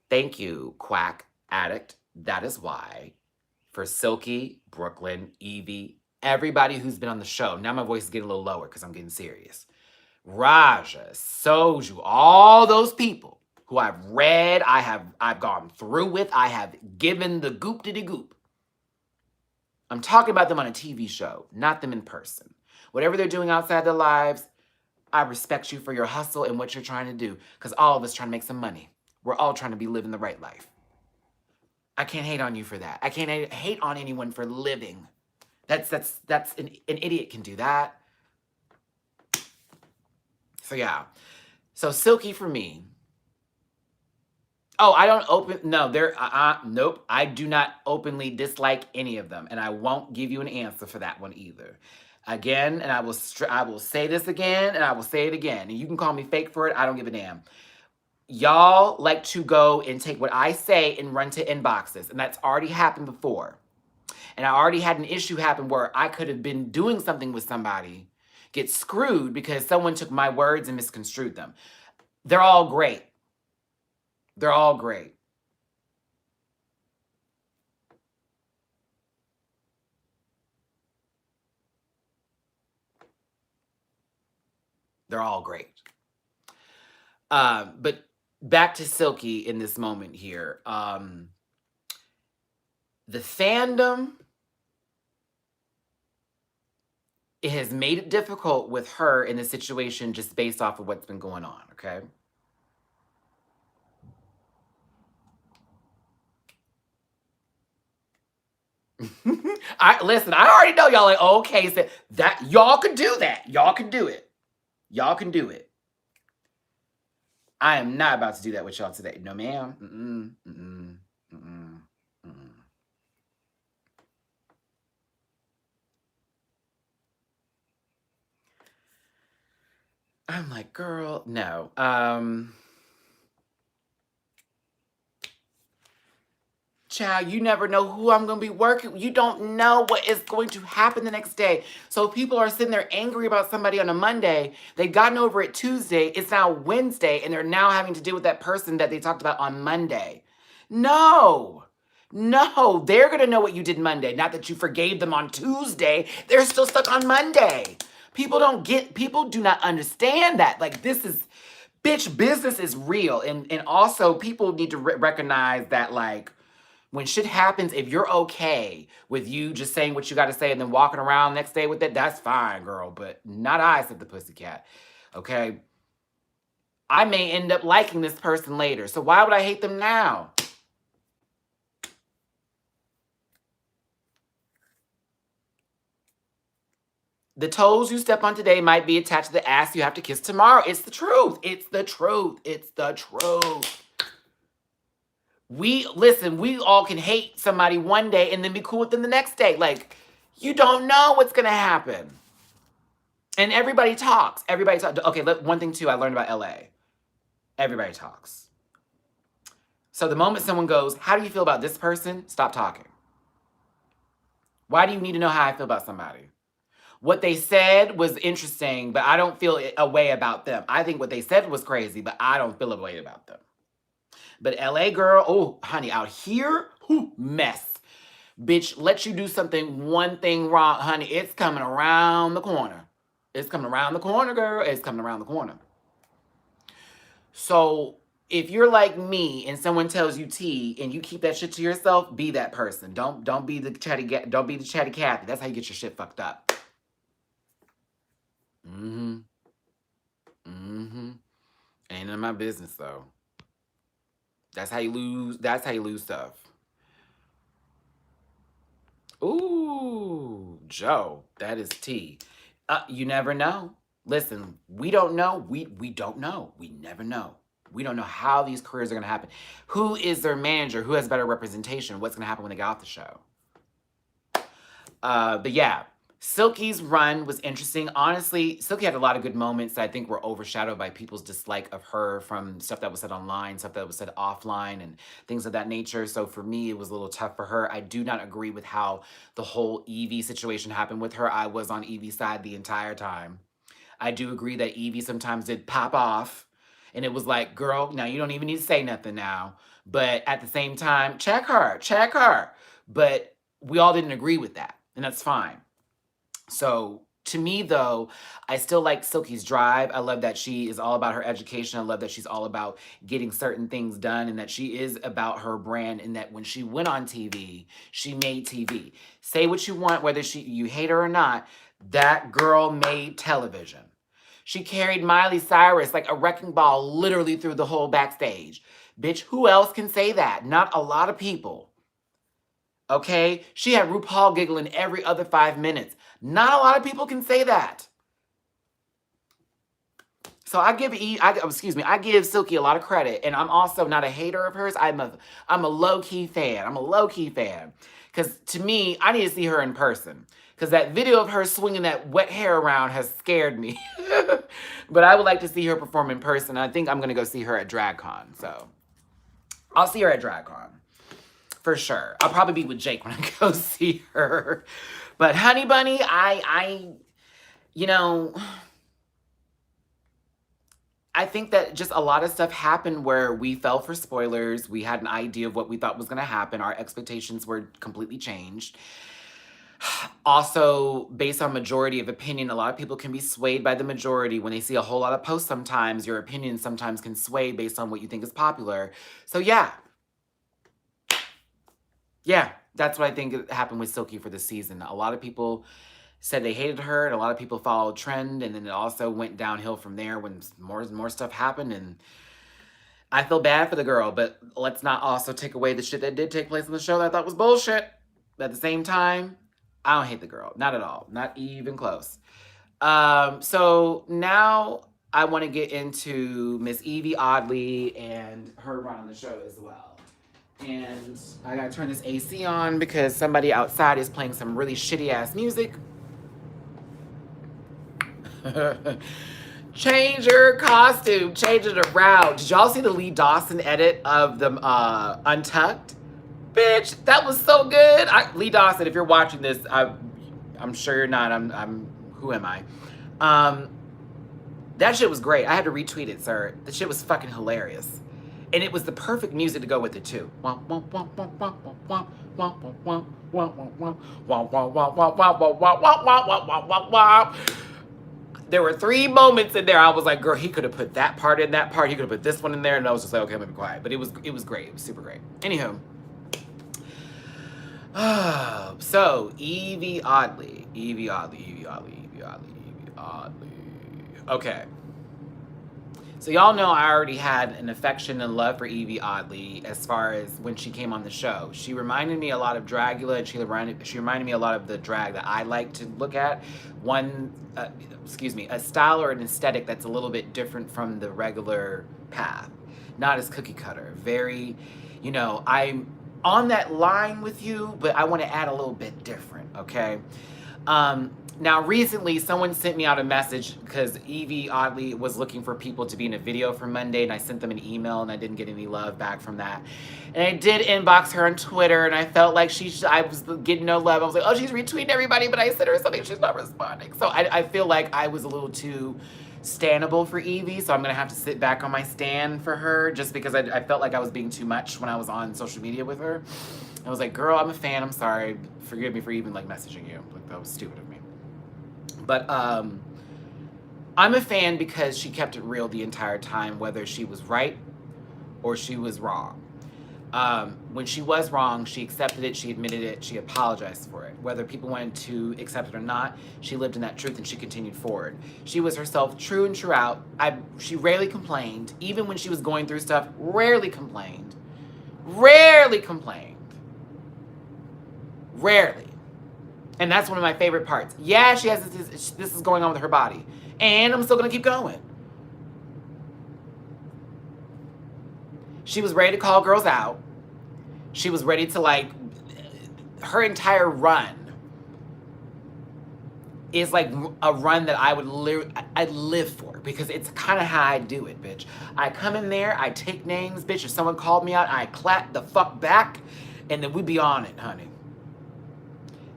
A: Thank you, Quack Addict. That is why, for Silky, Brooklyn, Yvie, everybody who's been on the show, now my voice is getting a little lower because I'm getting serious. Raja, Soju, all those people who I've read, I've gone through with, I have given the goop to the goop. I'm talking about them on a TV show, not them in person. Whatever they're doing outside their lives, I respect you for your hustle and what you're trying to do, because all of us trying to make some money. We're all trying to be living the right life. I can't hate on you for that. I can't hate on anyone for living. That's an idiot can do that. So yeah. So Silky for me. Oh, I don't nope. I do not openly dislike any of them, and I won't give you an answer for that one either. Again, and I will say this again, and I will say it again, and you can call me fake for it. I don't give a damn. Y'all like to go and take what I say and run to inboxes, and that's already happened before. And I already had an issue happen where I could have been doing something with somebody, get screwed because someone took my words and misconstrued them. They're all great. They're all great. They're all great. But back to Silky in this moment here. The fandom, it has made it difficult with her in the situation just based off of what's been going on, okay? Listen, I already know y'all like, okay, so that y'all can do that. Y'all can do it. Y'all can do it. I am not about to do that with y'all today. No, ma'am. I'm like, girl, no. Child, you never know who I'm going to be working with. You don't know what is going to happen the next day. So people are sitting there angry about somebody on a Monday. They've gotten over it Tuesday. It's now Wednesday, and they're now having to deal with that person that they talked about on Monday. No. No, they're going to know what you did Monday. Not that you forgave them on Tuesday. They're still stuck on Monday. People do not understand that. Like, this is, bitch, business is real. And also, people need to recognize that, like, when shit happens, if you're okay with you just saying what you got to say and then walking around next day with it, that's fine, girl. But not I, said the pussycat. Okay? I may end up liking this person later. So why would I hate them now? The toes you step on today might be attached to the ass you have to kiss tomorrow. It's the truth. It's the truth. It's the truth. We all can hate somebody one day and then be cool with them the next day. Like, you don't know what's going to happen. And everybody talks. Everybody talks. Okay, one thing too I learned about LA. Everybody talks. So the moment someone goes, how do you feel about this person? Stop talking. Why do you need to know how I feel about somebody? What they said was interesting, but I don't feel a way about them. I think what they said was crazy, but I don't feel a way about them. But LA girl, oh, honey, out here, mess. Bitch, let you do one thing wrong, honey, it's coming around the corner. It's coming around the corner, girl. It's coming around the corner. So if you're like me and someone tells you tea and you keep that shit to yourself, be that person. Don't be the chatty Cathy. That's how you get your shit fucked up. Ain't none of my business though. That's how you lose stuff. Ooh, Joe, that is tea. You never know. Listen, we don't know. We don't know. We never know. We don't know how these careers are going to happen. Who is their manager? Who has better representation? What's going to happen when they get off the show? But yeah, Silky's run was interesting. Honestly, Silky had a lot of good moments that I think were overshadowed by people's dislike of her from stuff that was said online, stuff that was said offline, and things of that nature. So for me, it was a little tough for her. I do not agree with how the whole Yvie situation happened with her. I was on Yvie's side the entire time. I do agree that Yvie sometimes did pop off, and it was like, girl, now you don't even need to say nothing now. But at the same time, check her. But we all didn't agree with that, and that's fine. So to me, though, I still like Silky's drive. I love that she is all about her education. I love that she's all about getting certain things done and that she is about her brand and that when she went on TV, she made TV. Say what you want, whether you hate her or not, that girl made television. She carried Miley Cyrus like a wrecking ball literally through the whole backstage. Bitch, who else can say that? Not a lot of people. Okay? She had RuPaul giggling every other 5 minutes. Not a lot of people can say that. So I give Silky a lot of credit, and I'm also not a hater of hers. I'm a low-key fan. I'm a low-key fan. Because to me, I need to see her in person. Because that video of her swinging that wet hair around has scared me. But I would like to see her perform in person. I think I'm going to go see her at DragCon. So I'll see her at DragCon. For sure. I'll probably be with Jake when I go see her. But Honey Bunny, I think that just a lot of stuff happened where we fell for spoilers. We had an idea of what we thought was going to happen. Our expectations were completely changed. Also, based on majority of opinion, a lot of people can be swayed by the majority. When they see a whole lot of posts sometimes, your opinion sometimes can sway based on what you think is popular. So yeah. Yeah, that's what I think happened with Silky for this season. A lot of people said they hated her, and a lot of people followed trend, and then it also went downhill from there when more stuff happened, and I feel bad for the girl, but let's not also take away the shit that did take place on the show that I thought was bullshit. But at the same time, I don't hate the girl. Not at all. Not even close. So now I want to get into Miss Yvie Oddly and her run on the show as well. And I gotta turn this AC on because somebody outside is playing some really shitty ass music. Change your costume. Change it around. Did y'all see the Lee Dawson edit of them Untucked? Bitch, that was so good. Lee Dawson, if you're watching this, I'm sure you're not. Who am I? That shit was great. I had to retweet it, sir. The shit was fucking hilarious. And it was the perfect music to go with it, too. There were 3 moments in there. I was like, girl, he could have put that part in that part. He could have put this one in there. And I was just like, okay, I'm gonna be quiet. But it was great. It was super great. Anywho. So, Yvie Oddly. Okay. So y'all know I already had an affection and love for Yvie Oddly as far as when she came on the show. She reminded me a lot of Dragula, and she reminded me a lot of the drag that I like to look at. A style or an aesthetic that's a little bit different from the regular path. Not as cookie cutter. Very, I'm on that line with you, but I want to add a little bit different, okay? Now, recently, someone sent me out a message because Yvie Oddly was looking for people to be in a video for Monday, and I sent them an email, and I didn't get any love back from that. And I did inbox her on Twitter, and I felt like I was getting no love. I was like, oh, she's retweeting everybody, but I sent her something, she's not responding. So I feel like I was a little too standable for Yvie, so I'm going to have to sit back on my stand for her just because I felt like I was being too much when I was on social media with her. I was like, girl, I'm a fan, I'm sorry. Forgive me for even, messaging you. That was stupid of me. But I'm a fan because she kept it real the entire time, whether she was right or she was wrong. When she was wrong, she accepted it, she admitted it, she apologized for it. Whether people wanted to accept it or not, she lived in that truth and she continued forward. She was herself true and true out. She rarely complained. Even when she was going through stuff, rarely complained. Rarely complained. Rarely. And that's one of my favorite parts. Yeah, she has this is going on with her body. And I'm still going to keep going. She was ready to call girls out. She was ready to, her entire run is a run that I'd live for, because it's kind of how I do it, bitch. I come in there, I take names, bitch. If someone called me out, I clap the fuck back, and then we be on it, honey.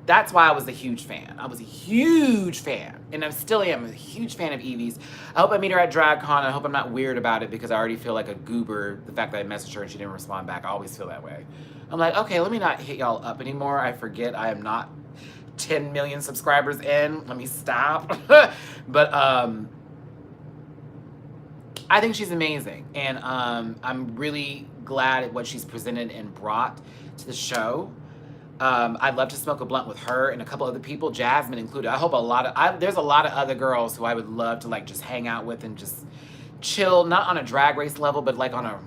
A: That's why I was a huge fan. I was a huge fan, and I still am a huge fan of Yvie's. I hope I meet her at DragCon. I hope I'm not weird about it, because I already feel like a goober. The fact that I messaged her and she didn't respond back, I always feel that way. I'm like, okay, let me not hit y'all up anymore. I forget I am not 10 million subscribers in. Let me stop. But I think she's amazing, and I'm really glad at what she's presented and brought to the show. I'd love to smoke a blunt with her and a couple other people, Jasmine included. I hope there's a lot of other girls who I would love to just hang out with and just chill, not on a drag race level, but on a,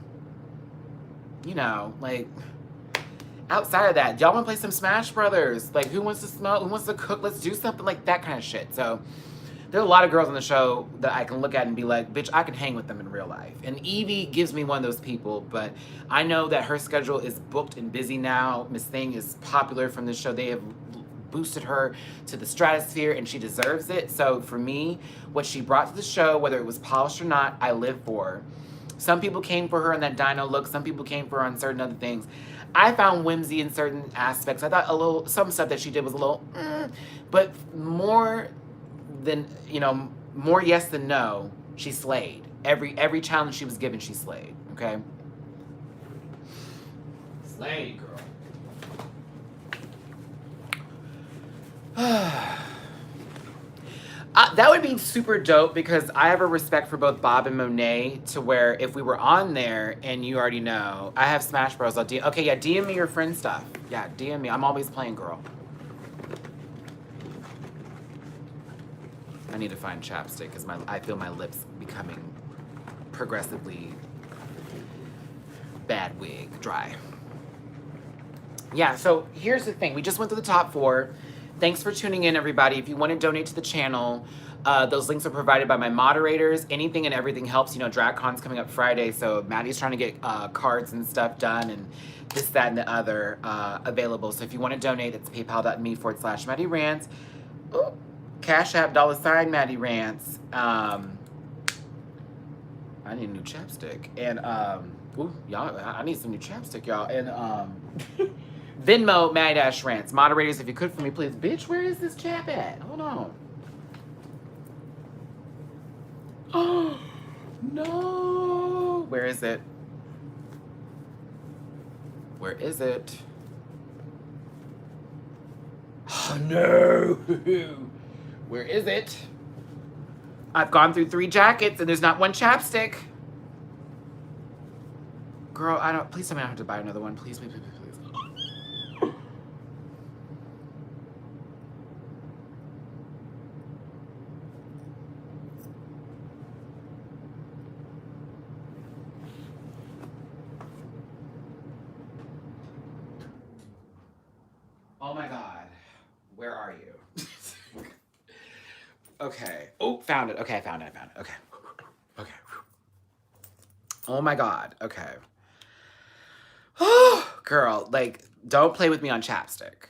A: outside of that. Y'all want to play some Smash Brothers? Who wants to smoke? Who wants to cook? Let's do something that kind of shit. So there are a lot of girls on the show that I can look at and be like, bitch, I can hang with them in real life. And Yvie gives me one of those people, but I know that her schedule is booked and busy now. Miss Thing is popular from this show. They have boosted her to the stratosphere, and she deserves it. So for me, what she brought to the show, whether it was polished or not, I live for. Some people came for her in that dino look. Some people came for her on certain other things. I found whimsy in certain aspects. I thought some stuff that she did was a little, but more than, more yes than no, she slayed. Every challenge she was given, she slayed, okay? Slayed, girl. That would be super dope, because I have a respect for both Bob and Monet, to where if we were on there, and you already know, I have Smash Bros. Okay, yeah, DM me your friend stuff. Yeah, DM me. I'm always playing, girl. I need to find chapstick, because I feel my lips becoming progressively bad wig, dry. Yeah, so here's the thing. We just went through the top 4. Thanks for tuning in, everybody. If you want to donate to the channel, those links are provided by my moderators. Anything and everything helps. DragCon's coming up Friday, so Maddie's trying to get cards and stuff done, and this, that, and the other available. So if you want to donate, it's paypal.me/MattyRants. Cash App $MattyRants. I need a new chapstick. And, ooh, y'all, I need some new chapstick, y'all. And, Venmo, Matty-Rants. Moderators, if you could for me, please. Bitch, where is this chap at? Hold on. Oh, no. Where is it? Where is it? Oh, no. Where is it? I've gone through 3 jackets and there's not one chapstick. Girl, I don't, please tell me I have to buy another one. Please, please, please, please. Oh my God, where are you? Okay, oh, found it. Okay, I found it, Okay, okay. Oh my God, okay. Girl, like, don't play with me on chapstick.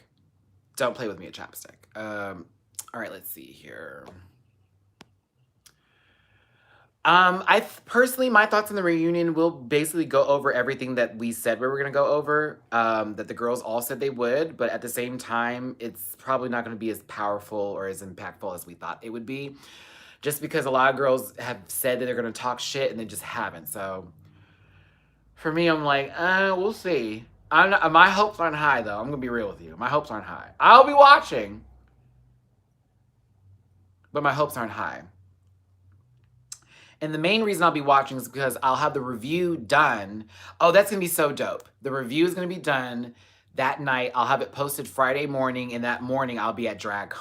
A: Don't play with me at chapstick. All right, let's see here. Personally, my thoughts on the reunion will basically go over everything that we said we were gonna go over, that the girls all said they would, but at the same time, it's probably not gonna be as powerful or as impactful as we thought it would be, just because a lot of girls have said that they're gonna talk shit and they just haven't. So for me, I'm like, we'll see. My hopes aren't high though. I'm gonna be real with you. My hopes aren't high. I'll be watching, but my hopes aren't high. And the main reason I'll be watching is because I'll have the review done. Oh, that's going to be so dope. The review is going to be done that night. I'll have it posted Friday morning, and that morning I'll be at DragCon.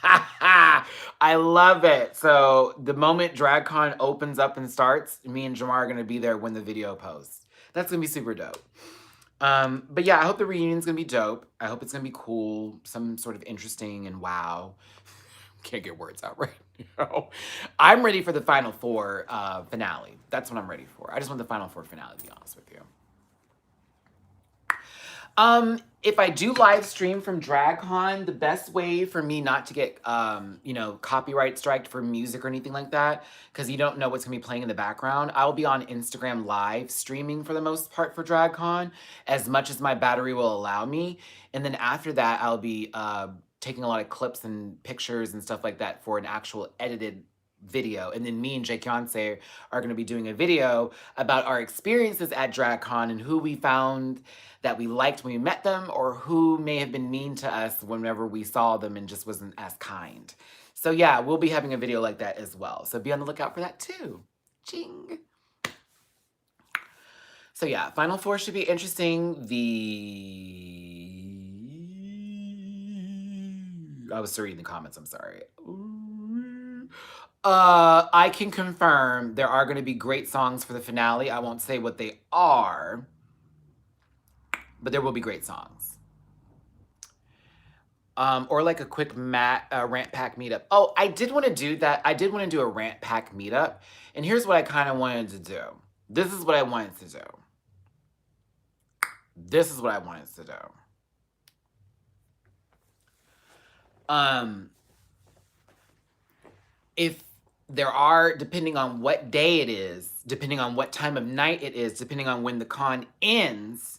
A: I love it. So the moment DragCon opens up and starts, me and Jamar are going to be there when the video posts. That's going to be super dope. But yeah, I hope the reunion's going to be dope. I hope it's going to be cool, some sort of interesting and wow. Can't get words out right now. I'm ready for the Final Four finale. That's what I'm ready for. I just want the Final Four finale, to be honest with you. If I do live stream from DragCon, the best way for me not to get, you know, copyright striked for music or anything like that, because you don't know what's going to be playing in the background, I'll be on Instagram live streaming for the most part for DragCon, as much as my battery will allow me. And then after that, I'll be taking a lot of clips and pictures and stuff like that for an actual edited video. And then me and Jake Yonsei are going to be doing a video about our experiences at DragCon and who we found that we liked when we met them, or who may have been mean to us whenever we saw them and just wasn't as kind. So yeah, we'll be having a video like that as well. So be on the lookout for that too. Ching. So yeah, Final Four should be interesting. I was reading the comments, I'm sorry. I can confirm there are going to be great songs for the finale. I won't say what they are, but there will be great songs. Or like a quick rant pack meetup. Oh, I did want to do that. I did want to do a rant pack meetup. And here's what I kind of wanted to do. This is what I wanted to do. This is what I wanted to do. If there are, depending on what day it is, depending on what time of night it is, depending on when the con ends,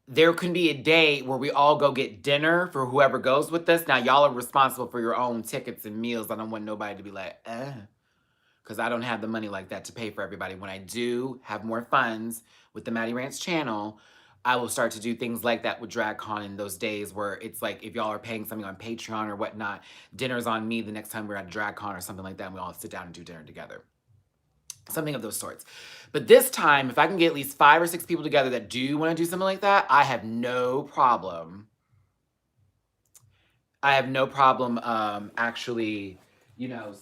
A: there can be a day where we all go get dinner for whoever goes with us. Now, y'all are responsible for your own tickets and meals. I don't want nobody to be like, because I don't have the money like that to pay for everybody. When I do have more funds with the Matty Rants channel, I will start to do things like that with DragCon in those days where it's like, if y'all are paying something on Patreon or whatnot, dinner's on me the next time we're at DragCon or something like that, and we all sit down and do dinner together. Something of those sorts. But this time, if I can get at least 5 or 6 people together that do want to do something like that, I have no problem. I have no problem actually, you know,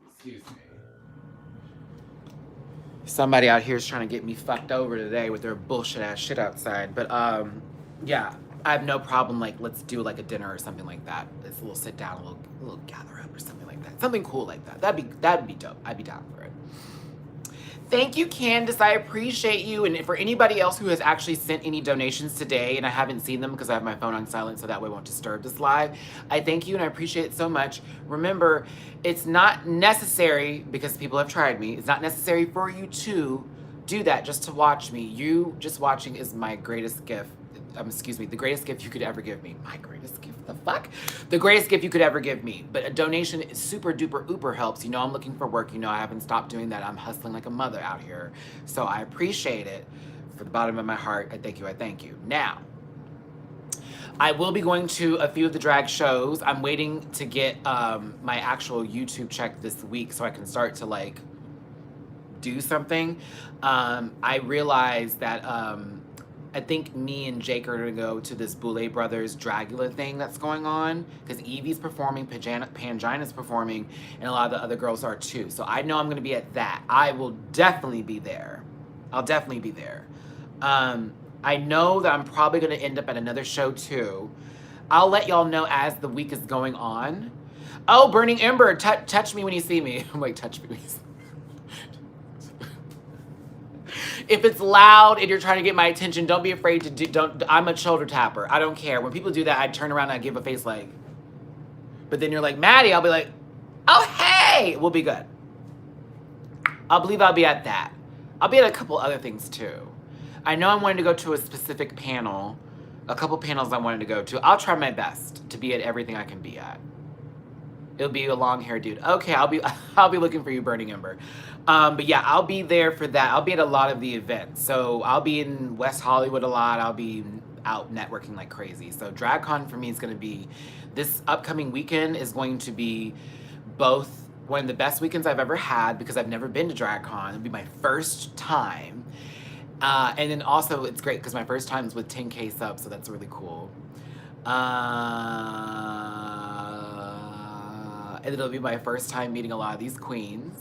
A: excuse me. Somebody out here is trying to get me fucked over today with their bullshit ass shit outside. But yeah, I have no problem. Like, let's do like a dinner or something like that. It's a little sit down, a little gather up or something like that. Something cool like that. That'd be dope. I'd be down for it. Thank you, Candace. I appreciate you. And for anybody else who has actually sent any donations today, and I haven't seen them because I have my phone on silent so that way it won't disturb this live, I thank you and I appreciate it so much. Remember, it's not necessary, because people have tried me, it's not necessary for you to do that just to watch me. You just watching is my greatest gift. Excuse me, the greatest gift you could ever give me. My greatest gift, the fuck? The greatest gift you could ever give me. But a donation is super duper ooper helps. You know I'm looking for work. You know I haven't stopped doing that. I'm hustling like a mother out here. So I appreciate it. From the bottom of my heart, I thank you, I thank you. Now, I will be going to a few of the drag shows. I'm waiting to get my actual YouTube check this week so I can start to like do something. I realized that I think me and Jake are gonna go to this Boulay Brothers Dragula thing that's going on, because Yvie's performing, Pangina's performing, and a lot of the other girls are too. So I know I'm gonna be at that. I will definitely be there. I'll definitely be there. I know that I'm probably gonna end up at another show too. I'll let y'all know as the week is going on. Oh, Burning Ember, touch me when you see me. I'm like, touch me when you see me. If it's loud and you're trying to get my attention, don't be afraid to do, I'm a shoulder tapper. I don't care. When people do that, I turn around and I give a face like, but then you're like, Matty, I'll be like, oh, hey, we'll be good. I'll believe I'll be at that. I'll be at a couple other things too. I know I wanted to go to a specific panel, a couple panels I wanted to go to. I'll try my best to be at everything I can be at. It'll be a long hair dude. Okay, I'll be looking for you, Burning Ember. But yeah, I'll be there for that. I'll be at a lot of the events. So I'll be in West Hollywood a lot. I'll be out networking like crazy. So DragCon for me is going to be, this upcoming weekend is going to be both one of the best weekends I've ever had, because I've never been to DragCon. It'll be my first time. And then also it's great because my first time is with 10K subs, so that's really cool. And it'll be my first time meeting a lot of these queens.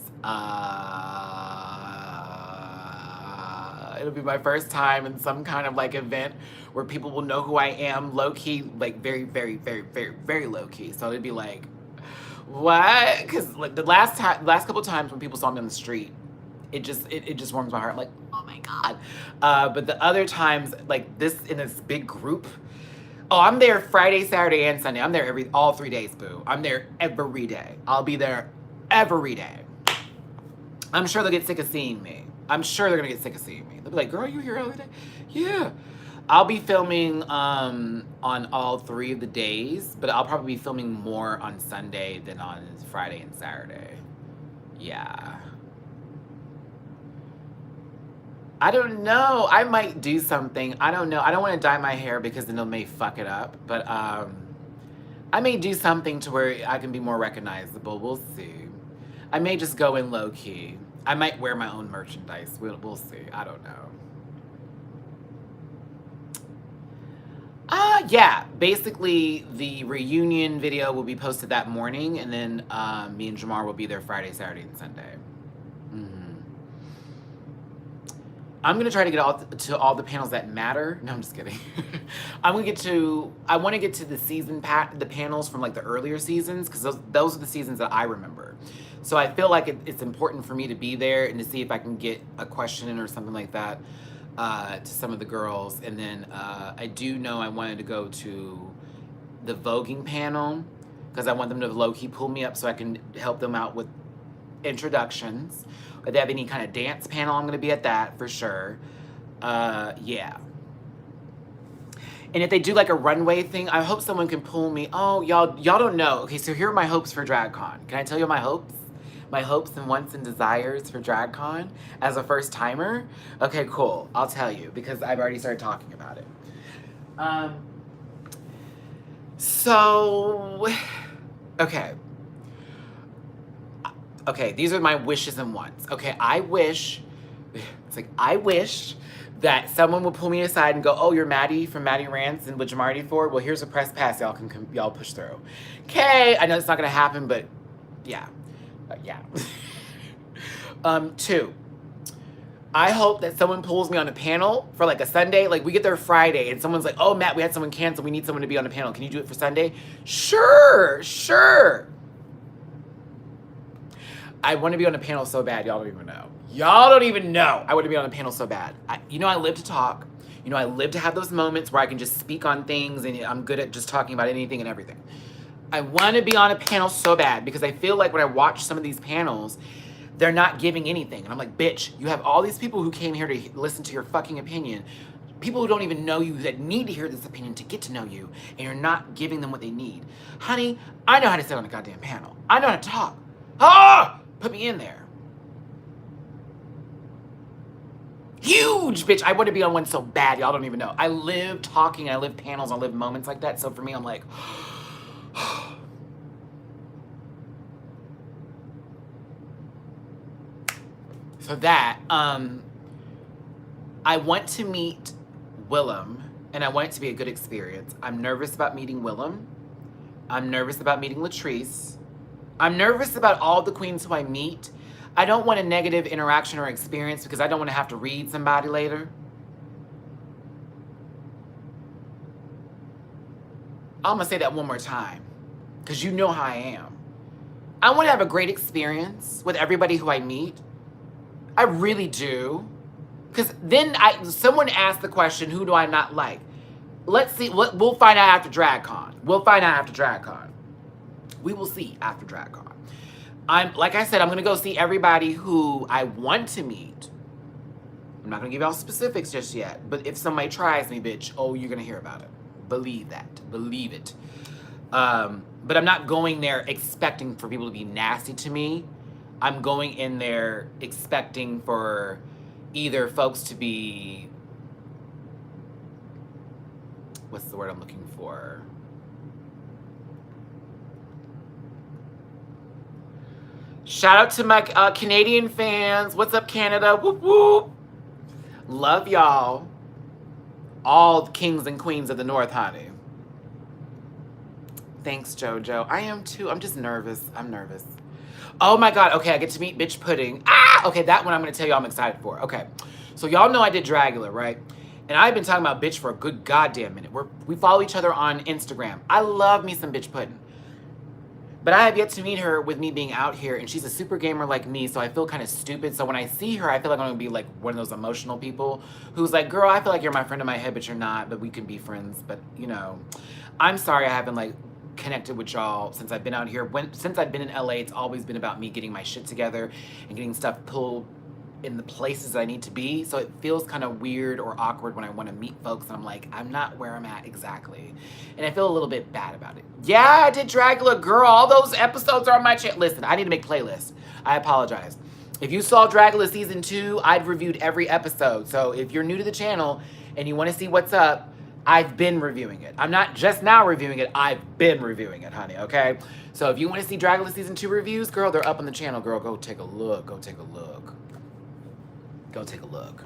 A: It'll be my first time in some kind of like event where people will know who I am, low-key, like very, very, very, very, very low-key. So it'd be like, what? Because like the last couple times when people saw me on the street, it just warms my heart, like, oh my God. But the other times, like this, in this big group, oh, I'm there Friday, Saturday, and Sunday. I'm there all 3 days, boo. I'm there every day. I'll be there every day. I'm sure they'll get sick of seeing me. I'm sure they're gonna get sick of seeing me. They'll be like, girl, you here every day? Yeah. I'll be filming on all 3 of the days, but I'll probably be filming more on Sunday than on Friday and Saturday. Yeah. I don't know. I might do something. I don't know. I don't want to dye my hair because then it may fuck it up. But I may do something to where I can be more recognizable. We'll see. I may just go in low key. I might wear my own merchandise. We'll see. I don't know. Yeah. Basically, the reunion video will be posted that morning, and then me and Jamar will be there Friday, Saturday, and Sunday. I'm gonna try to get to all the panels that matter. No, I'm just kidding. I want to get to the the panels from like the earlier seasons, because those are the seasons that I remember. So I feel like it's important for me to be there and to see if I can get a question in or something like that to some of the girls. And then I do know I wanted to go to the voguing panel, because I want them to low-key pull me up so I can help them out with introductions. If they have any kind of dance panel, I'm gonna be at that for sure. Yeah. And if they do like a runway thing, I hope someone can pull me. Oh, y'all don't know. Okay, so here are my hopes for DragCon. Can I tell you my hopes? My hopes and wants and desires for DragCon as a first timer? Okay, cool. I'll tell you, because I've already started talking about it. So, okay. Okay, these are my wishes and wants. Okay, I wish that someone would pull me aside and go, oh, you're Matty from Matty Rants and with Jamar84? Well, here's a press pass y'all push through. Okay, I know it's not gonna happen, but yeah. Yeah. 2, I hope that someone pulls me on a panel for like a Sunday. Like we get there Friday and someone's like, oh, Matt, we had someone cancel. We need someone to be on a panel. Can you do it for Sunday? Sure. I want to be on a panel so bad, y'all don't even know. Y'all don't even know. I want to be on a panel so bad. You know, I live to talk. You know, I live to have those moments where I can just speak on things and I'm good at just talking about anything and everything. I want to be on a panel so bad because I feel like when I watch some of these panels, they're not giving anything. And I'm like, bitch, you have all these people who came here to listen to your fucking opinion. People who don't even know you that need to hear this opinion to get to know you, and you're not giving them what they need. Honey, I know how to sit on a goddamn panel. I know how to talk. Ah! Put me in there. Huge, bitch. I want to be on one so bad, y'all don't even know. I live talking, I live panels, I live moments like that. So for me, I'm like, so that, I want to meet Willem, and I want it to be a good experience. I'm nervous about meeting Willem. I'm nervous about meeting Latrice. I'm nervous about all the queens who I meet. I don't want a negative interaction or experience because I don't want to have to read somebody later. I'm gonna say that one more time because you know how I am. I want to have a great experience with everybody who I meet. I really do. Because then someone asked the question, who do I not like? Let's see. We'll find out after DragCon. We'll find out after DragCon. We will see after DragCon. Like I said, I'm going to go see everybody who I want to meet. I'm not going to give y'all specifics just yet. But if somebody tries me, bitch, oh, you're going to hear about it. Believe that. Believe it. But I'm not going there expecting for people to be nasty to me. I'm going in there expecting for either folks to be, what's the word I'm looking for? Shout out to my Canadian fans. What's up, Canada? Whoop, whoop. Love y'all. All the kings and queens of the North, honey. Thanks, JoJo. I am too. I'm just nervous. I'm nervous. Oh my God. Okay, I get to meet Bitch Pudding. Ah! Okay, that one I'm going to tell you I'm excited for. Okay. So y'all know I did Dragula, right? And I've been talking about Bitch for a good goddamn minute. We follow each other on Instagram. I love me some Bitch Pudding. But I have yet to meet her with me being out here, and she's a super gamer like me, so I feel kind of stupid. So when I see her, I feel like I'm going to be like one of those emotional people who's like, girl, I feel like you're my friend in my head, but you're not, but we can be friends. But, you know, I'm sorry I haven't like connected with y'all since I've been out here. Since I've been in LA, it's always been about me getting my shit together and getting stuff pulled in the places that I need to be. So it feels kind of weird or awkward when I want to meet folks and I'm like, I'm not where I'm at exactly. And I feel a little bit bad about it. Yeah, I did Dragula, girl. All those episodes are on my channel. Listen, I need to make playlists. I apologize. If you saw Dragula season 2, I'd reviewed every episode. So if you're new to the channel and you want to see what's up, I've been reviewing it. I'm not just now reviewing it. I've been reviewing it, honey, okay? So if you want to see Dragula season 2 reviews, girl, they're up on the channel, girl. Go take a look. Go take a look. Go take a look.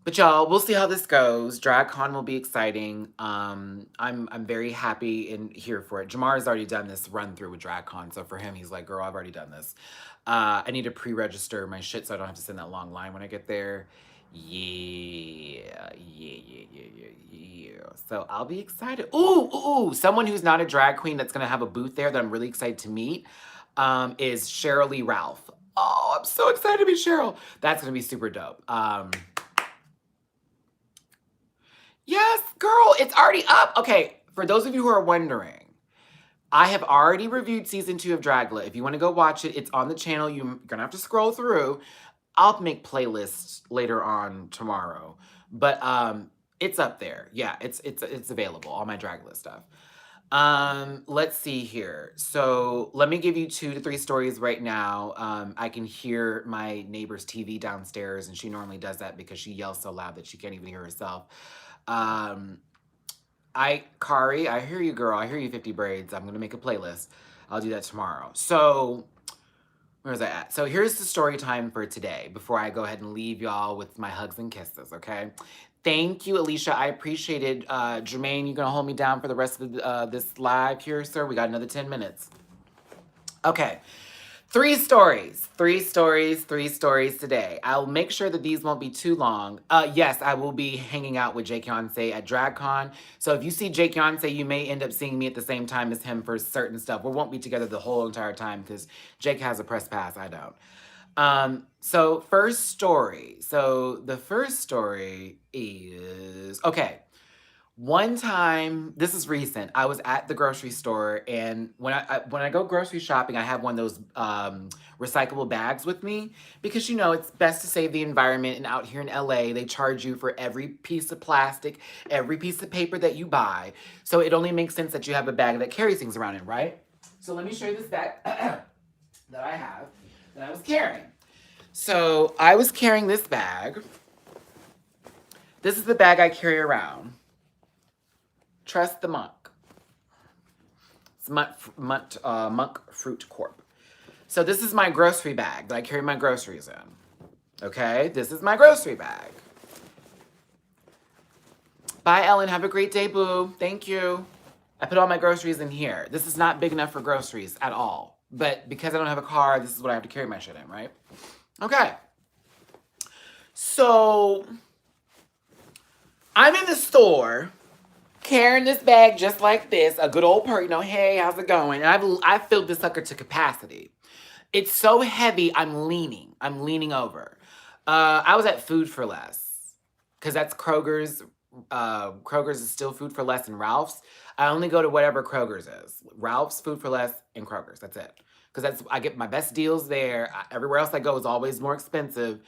A: But y'all, we'll see how this goes. DragCon will be exciting. I'm very happy and here for it. Jamar's already done this run through with DragCon, so for him, he's like, girl, I've already done this. I need to pre-register my shit so I don't have to send that long line when I get there. Yeah. So I'll be excited. Ooh. Someone who's not a drag queen that's gonna have a booth there that I'm really excited to meet is Cheryl Lee Ralph. Oh, I'm so excited to meet Cheryl. That's gonna be super dope. Yes, girl, it's already up. Okay, for those of you who are wondering, I have already reviewed season 2 of Dragula. If you want to go watch it, it's on the channel. You're gonna have to scroll through. I'll make playlists later on tomorrow, but it's up there. Yeah, it's available. All my Dragula stuff. Let's see here. So let me give you 2 to 3 stories right now. I can hear my neighbor's TV downstairs, and she normally does that because she yells so loud that she can't even hear herself. Kari, I hear you, girl. I hear you, 50 Braids. I'm gonna make a playlist. I'll do that tomorrow. So where's that at? So here's the story time for today before I go ahead and leave y'all with my hugs and kisses, okay? Thank you, Alicia. I appreciate it. Jermaine, you gonna hold me down for the rest of this live here, sir? We got another 10 minutes. Okay. Three stories today. I'll make sure that these won't be too long. Yes, I will be hanging out with Jake Yonsei at DragCon. So if you see Jake Yonsei, you may end up seeing me at the same time as him for certain stuff. We won't be together the whole entire time because Jake has a press pass, I don't. So first story. So the first story is, okay. One time, this is recent, I was at the grocery store, and when I go grocery shopping, I have one of those recyclable bags with me because, you know, it's best to save the environment, and out here in LA, they charge you for every piece of plastic, every piece of paper that you buy, so it only makes sense that you have a bag that carries things around in, right? So let me show you this bag that I have, that I was carrying. So I was carrying this bag. This is the bag I carry around. Trust the Monk. It's Monk Fruit Corp. So this is my grocery bag that I carry my groceries in. Okay, this is my grocery bag. Bye, Ellen. Have a great day, boo. Thank you. I put all my groceries in here. This is not big enough for groceries at all. But because I don't have a car, this is what I have to carry my shit in, right? Okay. So I'm in the store carrying this bag just like this, a good old you know, hey, how's it going? And I filled this sucker to capacity. It's so heavy, I'm leaning over. I was at Food for Less, because that's Kroger's. Kroger's is still Food for Less, and Ralph's. I only go to whatever Kroger's is. Ralph's, Food for Less, and Kroger's, that's it. Because I get my best deals there. Everywhere else I go is always more expensive.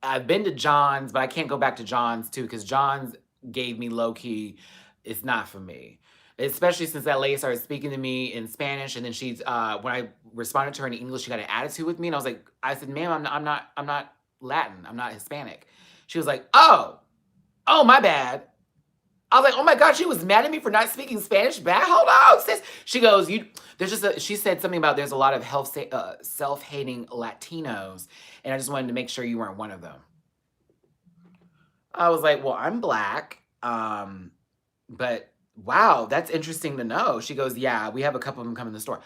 A: I've been to John's, but I can't go back to John's too, because John's gave me low-key, it's not for me. Especially since that lady started speaking to me in Spanish, and then she's when I responded to her in English, she got an attitude with me, and I said, ma'am, I'm not Latin, I'm not Hispanic. She was like, oh, my bad. I was like, oh my God, she was mad at me for not speaking Spanish back? Hold on, sis. She goes, she said something about there's a lot of self-hating Latinos, and I just wanted to make sure you weren't one of them. I was like, well, I'm Black, but wow, that's interesting to know. She goes, yeah, we have a couple of them come in the store.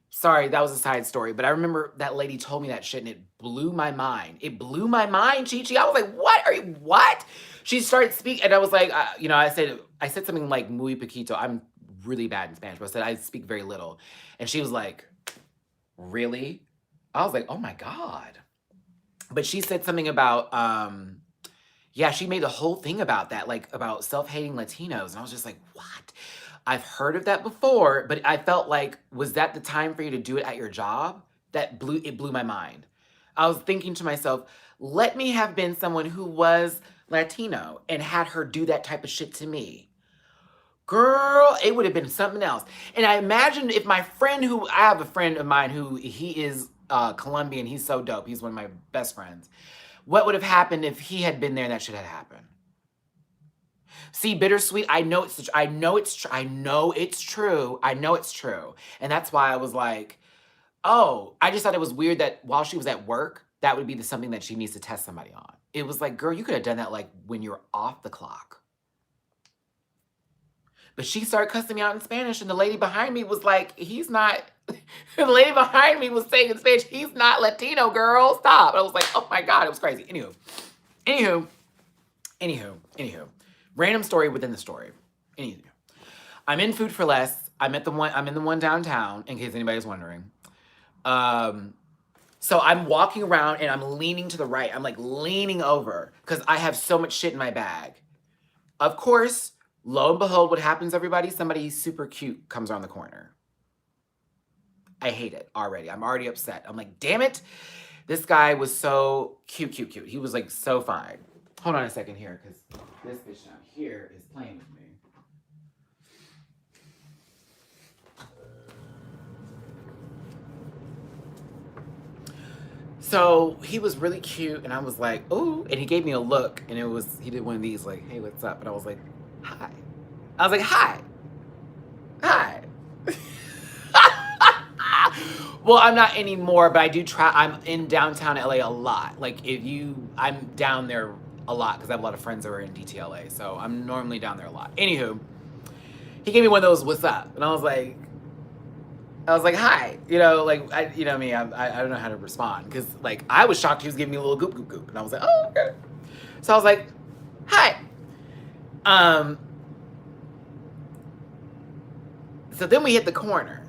A: Sorry, that was a side story, but I remember that lady told me that shit, and it blew my mind. It blew my mind, Chi-Chi. I was like, what? She started speaking, and I was like, you know, I said something like muy poquito. I'm really bad in Spanish, but I said I speak very little. And she was like, really? I was like, oh my God. But she said something about, yeah, she made a whole thing about that, like about self-hating Latinos. And I was just like, what? I've heard of that before, but I felt like, was that the time for you to do it at your job? It blew my mind. I was thinking to myself, let me have been someone who was Latino and had her do that type of shit to me. Girl, it would have been something else. And I imagine if I have a friend of mine who he is Colombian, he's so dope, he's one of my best friends. What would have happened if he had been there and that shit had happened? See, bittersweet, I know it's true. And that's why I was like, oh, I just thought it was weird that while she was at work, that would be something that she needs to test somebody on. It was like, girl, you could have done that like when you're off the clock. But she started cussing me out in Spanish, and the lady behind me was like, he's not, the lady behind me was saying in Spanish, he's not Latino, girl, stop. I was like, oh my God, it was crazy. Anywho. Random story within the story. Anywho. I'm in Food for Less. I'm in the one downtown, in case anybody's wondering. So I'm walking around and I'm leaning to the right. I'm like leaning over because I have so much shit in my bag. Of course, lo and behold, what happens, everybody? Somebody super cute comes around the corner. I hate it already. I'm already upset. I'm like, damn it. This guy was so cute. He was like so fine. Hold on a second here, because this bitch down here is playing with me. So he was really cute, and I was like, ooh, and he gave me a look, and he did one of these, like, hey, what's up? And I was like, hi. I was like, hi. Well, I'm not anymore, but I do try. I'm in downtown LA a lot. Like, I'm down there a lot because I have a lot of friends that are in DTLA, so I'm normally down there a lot. Anywho, he gave me one of those, what's up? And I was like, I was like, hi. You know, like, you know me, I don't know how to respond. Because, like, I was shocked he was giving me a little goop, goop, goop. And I was like, oh, okay. So I was like, hi. So then we hit the corner.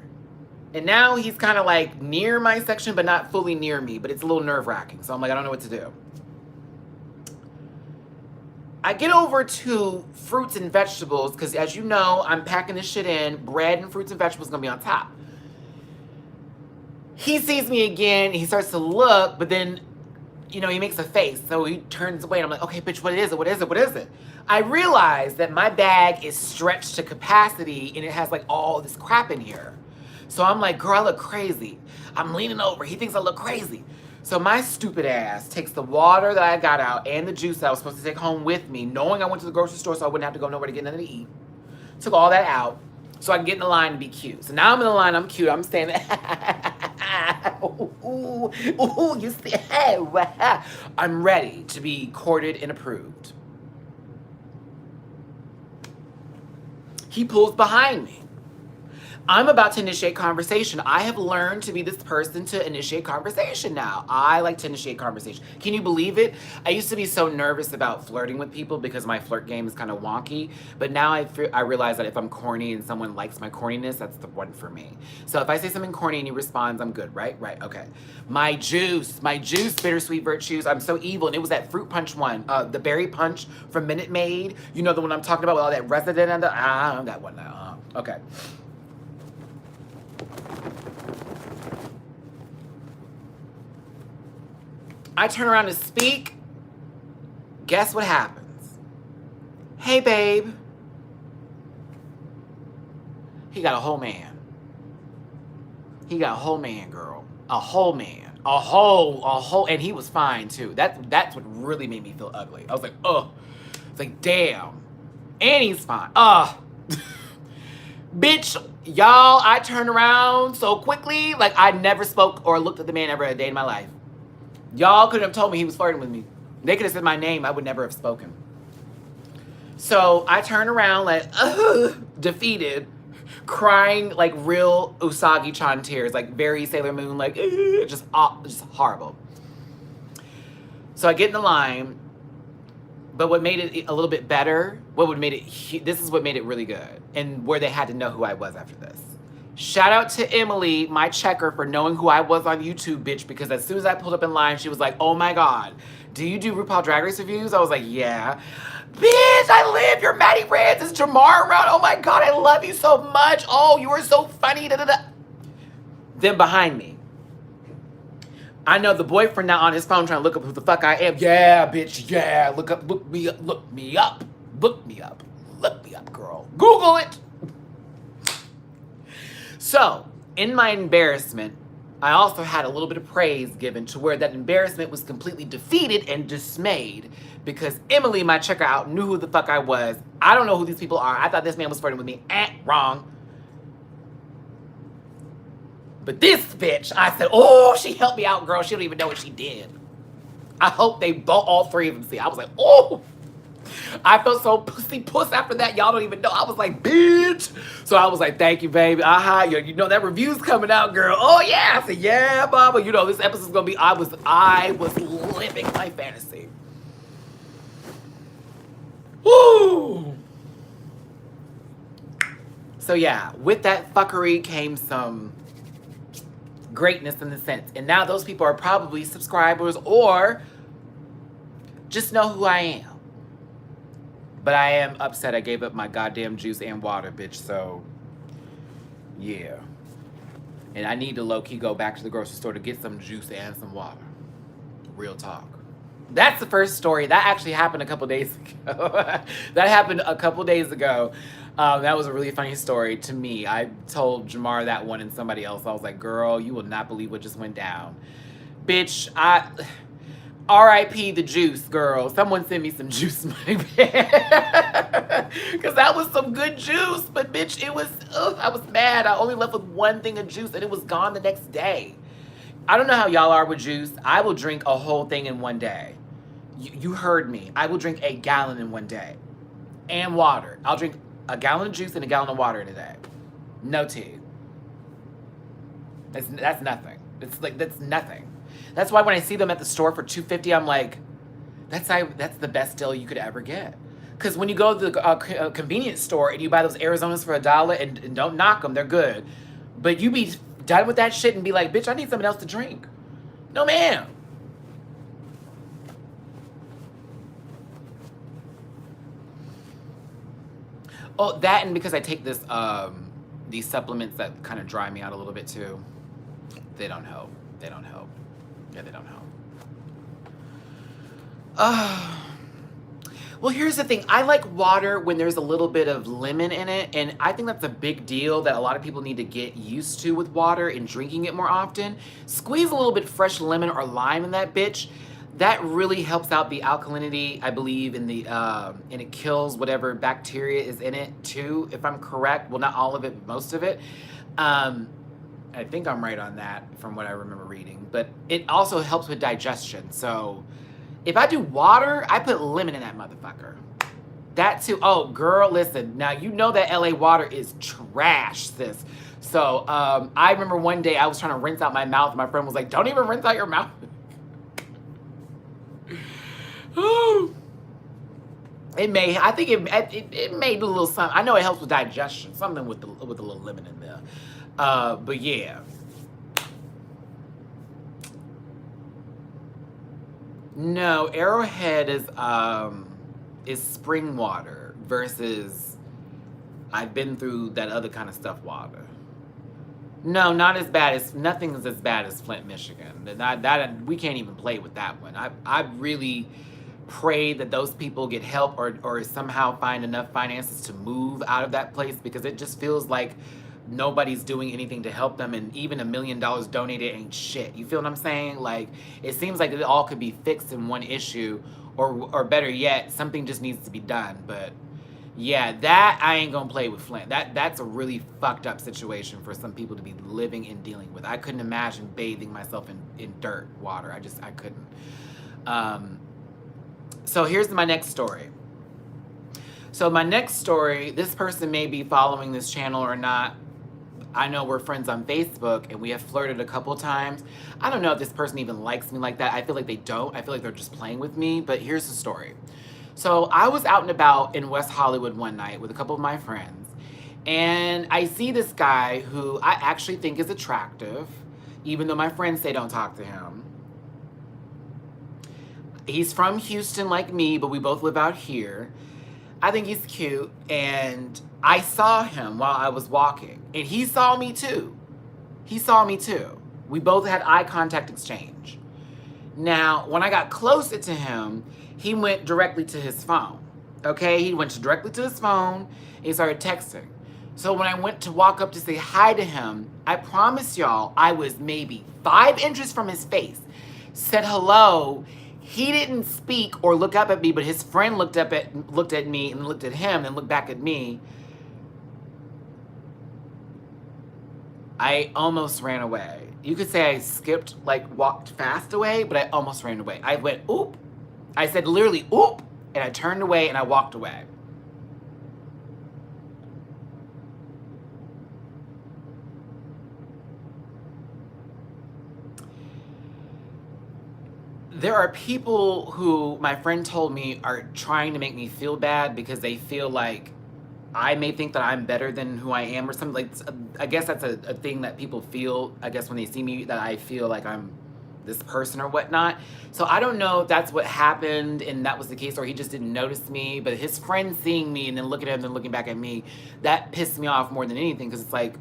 A: And now he's kind of like near my section, but not fully near me. But it's a little nerve-wracking. So I'm like, I don't know what to do. I get over to fruits and vegetables because, as you know, I'm packing this shit in. Bread and fruits and vegetables going to be on top. He sees me again. He starts to look, but then, you know, he makes a face. So he turns away. And I'm like, okay, bitch, what is it? What is it? What is it? I realize that my bag is stretched to capacity and it has like all this crap in here. So I'm like, girl, I look crazy. I'm leaning over. He thinks I look crazy. So my stupid ass takes the water that I got out and the juice that I was supposed to take home with me, knowing I went to the grocery store so I wouldn't have to go nowhere to get nothing to eat. Took all that out so I can get in the line and be cute. So now I'm in the line. I'm cute. I'm standing. Ooh, you see? Hey, wow. I'm ready to be courted and approved. He pulls behind me. I'm about to initiate conversation. I have learned to be this person to initiate conversation now. I like to initiate conversation. Can you believe it? I used to be so nervous about flirting with people because my flirt game is kind of wonky. But now I realize that if I'm corny and someone likes my corniness, that's the one for me. So if I say something corny and he responds, I'm good, right? Right, okay. My juice, bittersweet virtues. I'm so evil. And it was that fruit punch one, the berry punch from Minute Maid. You know the one I'm talking about with all that resident and that one. Okay. I turn around to speak. Guess what happens? Hey, babe. He got a whole man. He got a whole man, girl. A whole man. A whole, and he was fine too. That's what really made me feel ugly. I was like, ugh. It's like, damn. And he's fine. Bitch, y'all, I turned around so quickly, like I never spoke or looked at the man ever a day in my life. Y'all could have told me he was flirting with me. They could have said my name. I would never have spoken. So I turn around like, defeated, crying like real Usagi-chan tears, like very Sailor Moon, like, just horrible. So I get in the line, but what made it a little bit better, this is what made it really good, and where they had to know who I was after this. Shout out to Emily, my checker, for knowing who I was on YouTube, bitch, because as soon as I pulled up in line, she was like, oh my God, do you do RuPaul Drag Race reviews? I was like, yeah. Bitch, I live, you're Matty Rants, is Jamar around? Oh my God, I love you so much. Oh, you are so funny, da da da. Then behind me, I know the boyfriend now on his phone trying to look up who the fuck I am. Yeah, bitch, yeah, look me up, girl. Google it. So, in my embarrassment, I also had a little bit of praise given to where that embarrassment was completely defeated and dismayed because Emily, my checker out, knew who the fuck I was. I don't know who these people are. I thought this man was flirting with me. Wrong. But this bitch, I said, oh, she helped me out, girl. She don't even know what she did. I hope they all three of them see. I was like, oh. I felt so puss after that. Y'all don't even know. I was like, bitch. So I was like, thank you, baby. You know that review's coming out, girl. Oh yeah. I said, yeah, Baba. You know this episode's gonna be. I was living my fantasy. Woo. So yeah, with that fuckery came some greatness in the sense, and now those people are probably subscribers or just know who I am. But I am upset I gave up my goddamn juice and water, bitch, so yeah. And I need to low-key go back to the grocery store to get some juice and some water. Real talk. That's the first story. That actually happened a couple days ago. That was a really funny story to me. I told Jamar that one and somebody else. I was like, girl, you will not believe what just went down. Bitch, R.I.P. the juice, girl. Someone send me some juice money, because that was some good juice. But bitch, I was mad. I only left with one thing of juice and it was gone the next day. I don't know how y'all are with juice. I will drink a whole thing in one day. You heard me. I will drink a gallon in one day. And water. I'll drink a gallon of juice and a gallon of water in a day. No tea. That's nothing. It's like, that's nothing. That's why when I see them at the store for $2.50, I'm like, that's the best deal you could ever get. Because when you go to the convenience store and you buy those Arizonas for $1 and don't knock them, they're good. But you be done with that shit and be like, bitch, I need something else to drink. No, ma'am. Oh, that, and because I take this these supplements that kind of dry me out a little bit too. They don't help. They don't help. Yeah, they don't help. Well, here's the thing. I like water when there's a little bit of lemon in it, and I think that's a big deal that a lot of people need to get used to with water and drinking it more often. Squeeze a little bit fresh lemon or lime in that bitch. That really helps out the alkalinity, I believe, in the and it kills whatever bacteria is in it too, if I'm correct. Well, not all of it, but most of it. I think I'm right on that from what I remember reading. But it also helps with digestion. So if I do water, I put lemon in that motherfucker. That too. Oh, girl, listen. Now, you know that LA water is trash, sis. So I remember one day I was trying to rinse out my mouth. And my friend was like, don't even rinse out your mouth. It may. I think it made a little something. I know it helps with digestion. Something with a little lemon in there. But yeah. No, Arrowhead is spring water versus I've been through that other kind of stuff water. No, not as bad as nothing is as bad as Flint, Michigan. That we can't even play with that one. I really pray that those people get help or somehow find enough finances to move out of that place, because it just feels like nobody's doing anything to help them, and even $1 million donated ain't shit. You feel what I'm saying? Like, it seems like it all could be fixed in one issue, or better yet, something just needs to be done. But yeah, that I ain't gonna play with Flint. That's a really fucked up situation for some people to be living and dealing with. I couldn't imagine bathing myself in dirt water. I couldn't. So here's my next story. So my next story, this person may be following this channel or not. I know we're friends on Facebook and we have flirted a couple times. I don't know if this person even likes me like that. I feel like they don't. I feel like they're just playing with me, but here's the story. So I was out and about in West Hollywood one night with a couple of my friends, and I see this guy who I actually think is attractive, even though my friends say don't talk to him. He's from Houston like me, but we both live out here. I think he's cute, and I saw him while I was walking, and he saw me too. He saw me too. We both had eye contact exchange. Now, when I got closer to him, he went directly to his phone, okay? He went directly to his phone, and he started texting. So when I went to walk up to say hi to him, I promise y'all, I was maybe 5 inches from his face, said hello. He didn't speak or look up at me, but his friend looked at me and looked at him and looked back at me. I almost ran away. You could say I skipped, like walked fast away, but I almost ran away. I went, oop. I said literally, oop, and I turned away and I walked away. There are people who, my friend told me, are trying to make me feel bad because they feel like I may think that I'm better than who I am or something. Like, I guess that's a thing that people feel, I guess, when they see me, that I feel like I'm this person or whatnot. So I don't know if that's what happened and that was the case, or he just didn't notice me. But his friend seeing me and then looking at him and then looking back at me, that pissed me off more than anything, because it's like,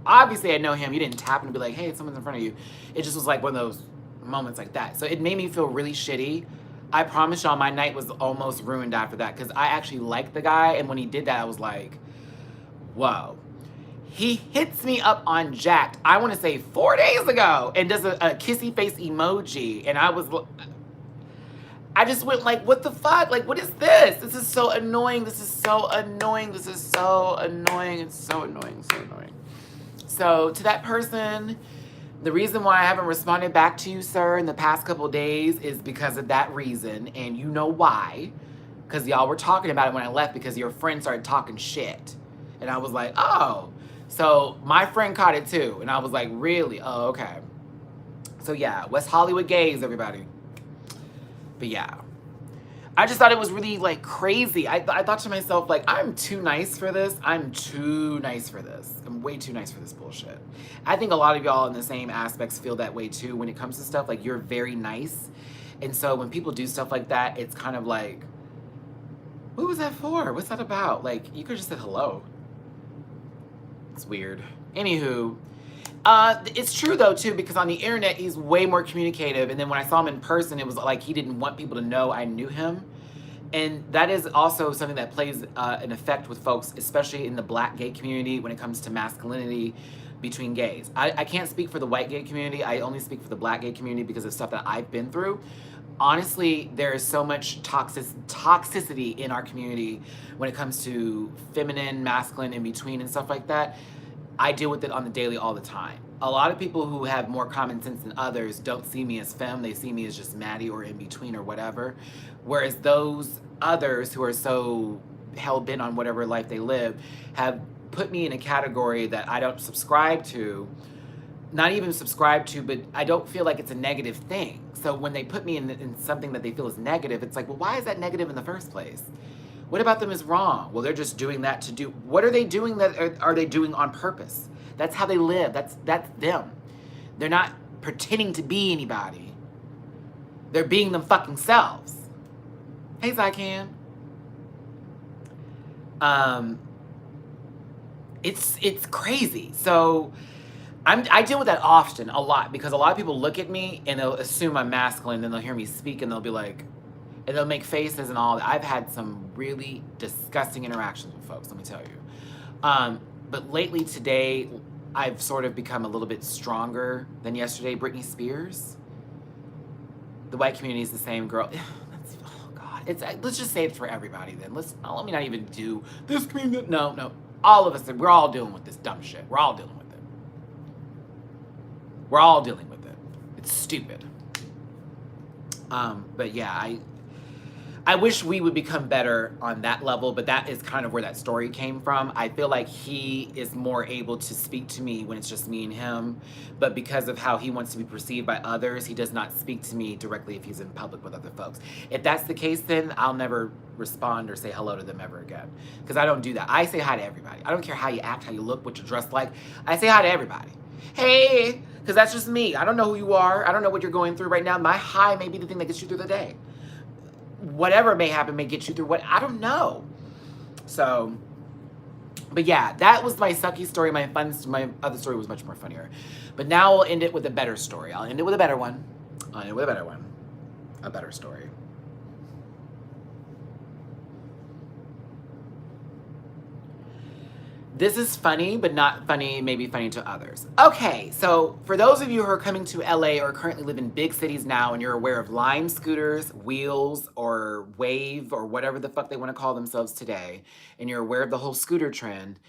A: obviously I know him. You didn't tap and be like, hey, someone's in front of you. It just was like one of those moments like that. So it made me feel really shitty. I promise y'all, my night was almost ruined after that, because I actually liked the guy, and when he did that, I was like, whoa. He hits me up on Jack'd, I want to say 4 days ago, and does a kissy face emoji, and I just went like, what the fuck? Like, what is this? This is so annoying. This is so annoying. This is so annoying. It's so annoying, so annoying. So to that person, the reason why I haven't responded back to you, sir, in the past couple of days is because of that reason, and you know why. Because y'all were talking about it when I left, because your friend started talking shit. And I was like, oh, So my friend caught it too. And I was like, really? Oh, okay. So yeah, West Hollywood gays, everybody. But yeah. I just thought it was really like crazy. I thought to myself, like, I'm too nice for this. I'm too nice for this. I'm way too nice for this bullshit. I think a lot of y'all in the same aspects feel that way too when it comes to stuff. Like, you're very nice. And so when people do stuff like that, it's kind of like, what was that for? What's that about? Like, you could just said hello. It's weird. Anywho, it's true though too, because on the internet he's way more communicative, and then when I saw him in person, it was like he didn't want people to know I knew him, and that is also something that plays an effect with folks, especially in the black gay community when it comes to masculinity between gays. I can't speak for the white gay community. I only speak for the black gay community because of stuff that I've been through. Honestly, there is so much toxicity in our community when it comes to feminine, masculine, in between, and stuff like that. I deal with it on the daily all the time. A lot of people who have more common sense than others don't see me as femme. They see me as just Matty or in between or whatever. Whereas those others who are so hell-bent on whatever life they live have put me in a category that I don't subscribe to. Not even subscribe to, but I don't feel like it's a negative thing. So when they put me in something that they feel is negative, it's like, well, why is that negative in the first place? What about them is wrong? Well, they're just doing that to do. What are they doing that are they doing on purpose? That's how they live. That's them. They're not pretending to be anybody. They're being them fucking selves. Hey, Zycan. It's crazy. So I deal with that often, a lot, because a lot of people look at me and they'll assume I'm masculine, then they'll hear me speak and they'll be like, and they'll make faces and all that. I've had some really disgusting interactions with folks, let me tell you. But lately today, I've sort of become a little bit stronger than yesterday. Britney Spears. The white community is the same girl. Oh God. Let's just say it's for everybody then. Let me not even do this community. No. All of us, we're all dealing with this dumb shit. We're all dealing with it. We're all dealing with it. It's stupid. But yeah, I wish we would become better on that level, but that is kind of where that story came from. I feel like he is more able to speak to me when it's just me and him, but because of how he wants to be perceived by others, he does not speak to me directly if he's in public with other folks. If that's the case, then I'll never respond or say hello to them ever again, because I don't do that. I say hi to everybody. I don't care how you act, how you look, what you're dressed like. I say hi to everybody. Hey, because that's just me. I don't know who you are. I don't know what you're going through right now. My hi may be the thing that gets you through the day. Whatever may happen may get you through what, I don't know. So, but yeah, that was my sucky story. My other story was much more funnier. But now I'll end it with a better story. I'll end it with a better one. A better story. This is funny, but not funny, maybe funny to others. Okay, so for those of you who are coming to LA or currently live in big cities now and you're aware of Lime scooters, Wheels, or Wave, or whatever the fuck they want to call themselves today, and you're aware of the whole scooter trend,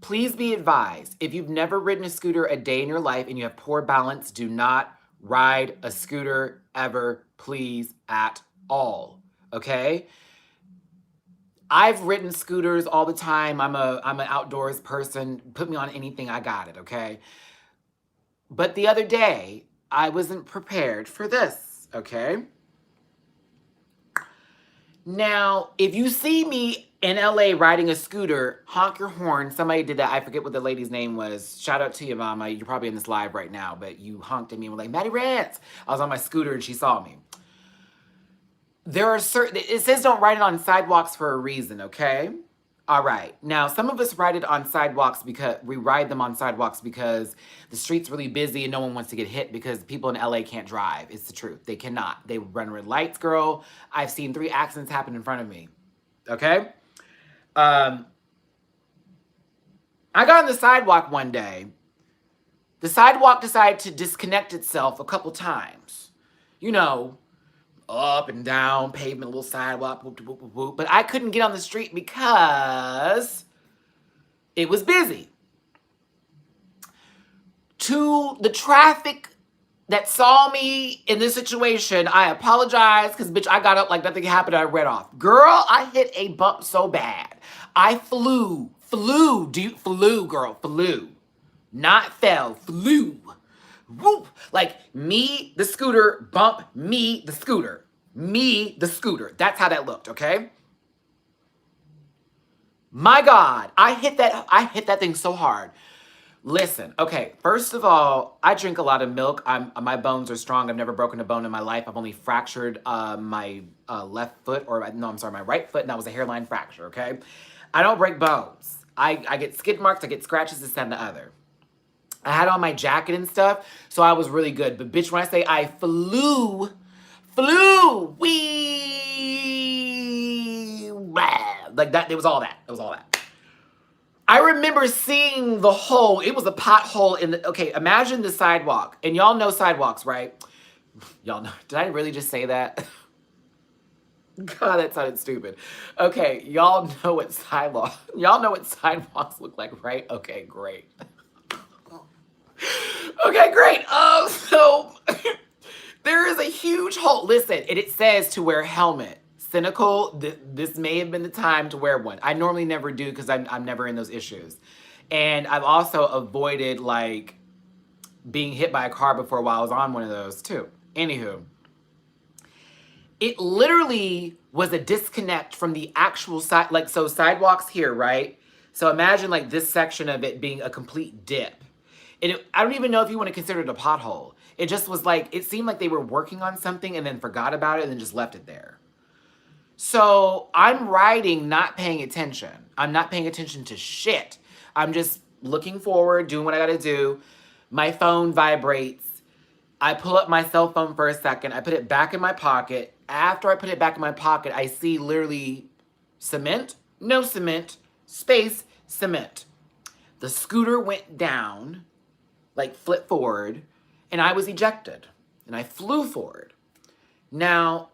A: please be advised, if you've never ridden a scooter a day in your life and you have poor balance, do not ride a scooter ever, please, at all, okay? I've ridden scooters all the time. I'm an outdoors person. Put me on anything, I got it, okay? But the other day, I wasn't prepared for this, okay? Now, if you see me in LA riding a scooter, honk your horn. Somebody did that. I forget what the lady's name was. Shout out to you, mama. You're probably in this live right now, but you honked at me and were like, Matty Rants. I was on my scooter and she saw me. There are it says don't ride it on sidewalks for a reason, okay? All right. Now, some of us ride it on sidewalks because we ride them on sidewalks because the street's really busy and no one wants to get hit because people in LA can't drive. It's the truth. They cannot. They run red lights, girl. I've seen 3 accidents happen in front of me, okay? I got on the sidewalk one day. The sidewalk decided to disconnect itself a couple times. You know, up and down, pavement, little sidewalk, whoop, whoop, whoop, whoop. But I couldn't get on the street because it was busy. To the traffic that saw me in this situation, I apologize because, bitch, I got up like nothing happened and I ran off. Girl, I hit a bump so bad. I flew flew, flew, girl, flew. Not fell, flew. Whoop. Like me, the scooter, bump, me, the scooter. Me, the scooter. That's how that looked, okay? My God, I hit that thing so hard. Listen, okay, first of all, I drink a lot of milk. My bones are strong. I've never broken a bone in my life. I've only fractured my left foot, my right foot, and that was a hairline fracture, okay? I don't break bones. I get skid marks, I get scratches, this and the other. I had on my jacket and stuff, so I was really good. But bitch, when I say I flew, wee, like that, it was all that. It was all that. I remember seeing the hole. It was a pothole in the, okay, imagine the sidewalk. And y'all know sidewalks, right? Y'all know, did I really just say that? God, that sounded stupid. Okay, y'all know what sidewalks look like, right? Okay, great. Okay, great. So there is a huge hole. Listen, and it says to wear a helmet. Cynical, this may have been the time to wear one. I normally never do because I'm never in those issues. And I've also avoided like being hit by a car before while I was on one of those too. Anywho, it literally was a disconnect from the actual side, like so sidewalks here, right? So imagine like this section of it being a complete dip. And I don't even know if you want to consider it a pothole. It just was like, it seemed like they were working on something and then forgot about it and then just left it there. So I'm riding, not paying attention. I'm not paying attention to shit. I'm just looking forward, doing what I gotta do. My phone vibrates. I pull up my cell phone for a second. I put it back in my pocket. After I put it back in my pocket, I see literally cement, no cement, space, cement. The scooter went down, like flip forward, and I was ejected. And I flew forward. Now,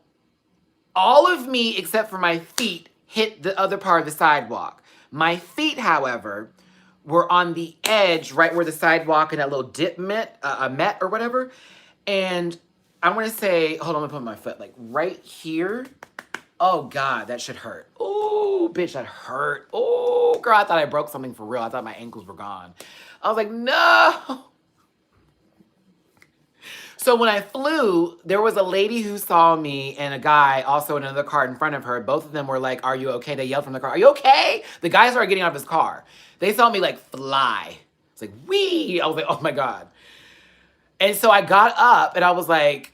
A: all of me, except for my feet, hit the other part of the sidewalk. My feet, however, were on the edge, right where the sidewalk and that little dip met or whatever. And I want to say, hold on, I'm going to put my foot, like right here. Oh, God, that shit hurt. Oh, bitch, that hurt. Oh, girl, I thought I broke something for real. I thought my ankles were gone. I was like, no. So when I flew, there was a lady who saw me and a guy also in another car in front of her. Both of them were like, are you okay? They yelled from the car, are you okay? The guy started getting out of his car. They saw me like fly. It's like, wee. I was like, oh my God. And so I got up and I was like,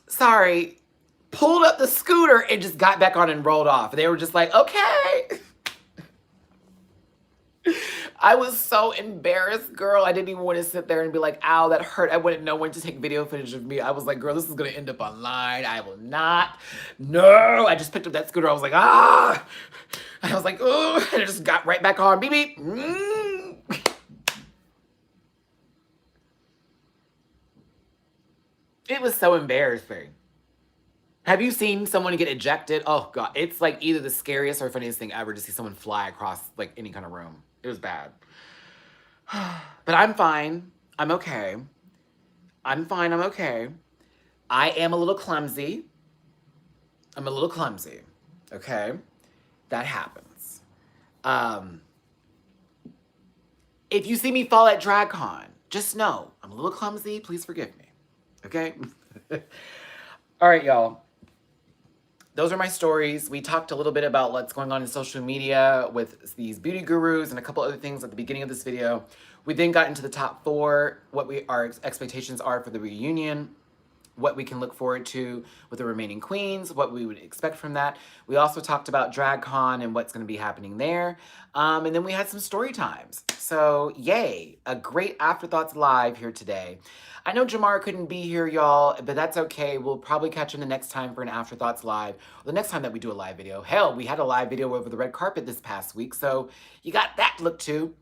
A: sorry. Pulled up the scooter and just got back on and rolled off. They were just like, okay. I was so embarrassed, girl. I didn't even want to sit there and be like, ow, that hurt. I wouldn't know when to take video footage of me. I was like, girl, this is going to end up online. I will not. No. I just picked up that scooter. I was like, ah. And I was like, oh. And I just got right back on. Beep, beep. It was so embarrassing. Have you seen someone get ejected? Oh, God. It's like either the scariest or funniest thing ever to see someone fly across like any kind of room. It was bad. But I'm fine. I'm okay. I'm fine. I'm okay. I am a little clumsy. I'm a little clumsy. Okay? That happens. If you see me fall at DragCon, just know I'm a little clumsy. Please forgive me. Okay? All right, y'all. Those are my stories. We talked a little bit about what's going on in social media with these beauty gurus and a couple other things at the beginning of this video. We then got into the top 4, what our expectations are for the reunion, what we can look forward to with the remaining queens, what we would expect from that. We also talked about DragCon and what's going to be happening there. And then we had some story times. So yay, a great Afterthoughts live here today. I know Jamar couldn't be here, y'all, but that's okay. We'll probably catch him the next time for an Afterthoughts live, or the next time that we do a live video. Hell, we had a live video over the red carpet this past week, so you got that to look to.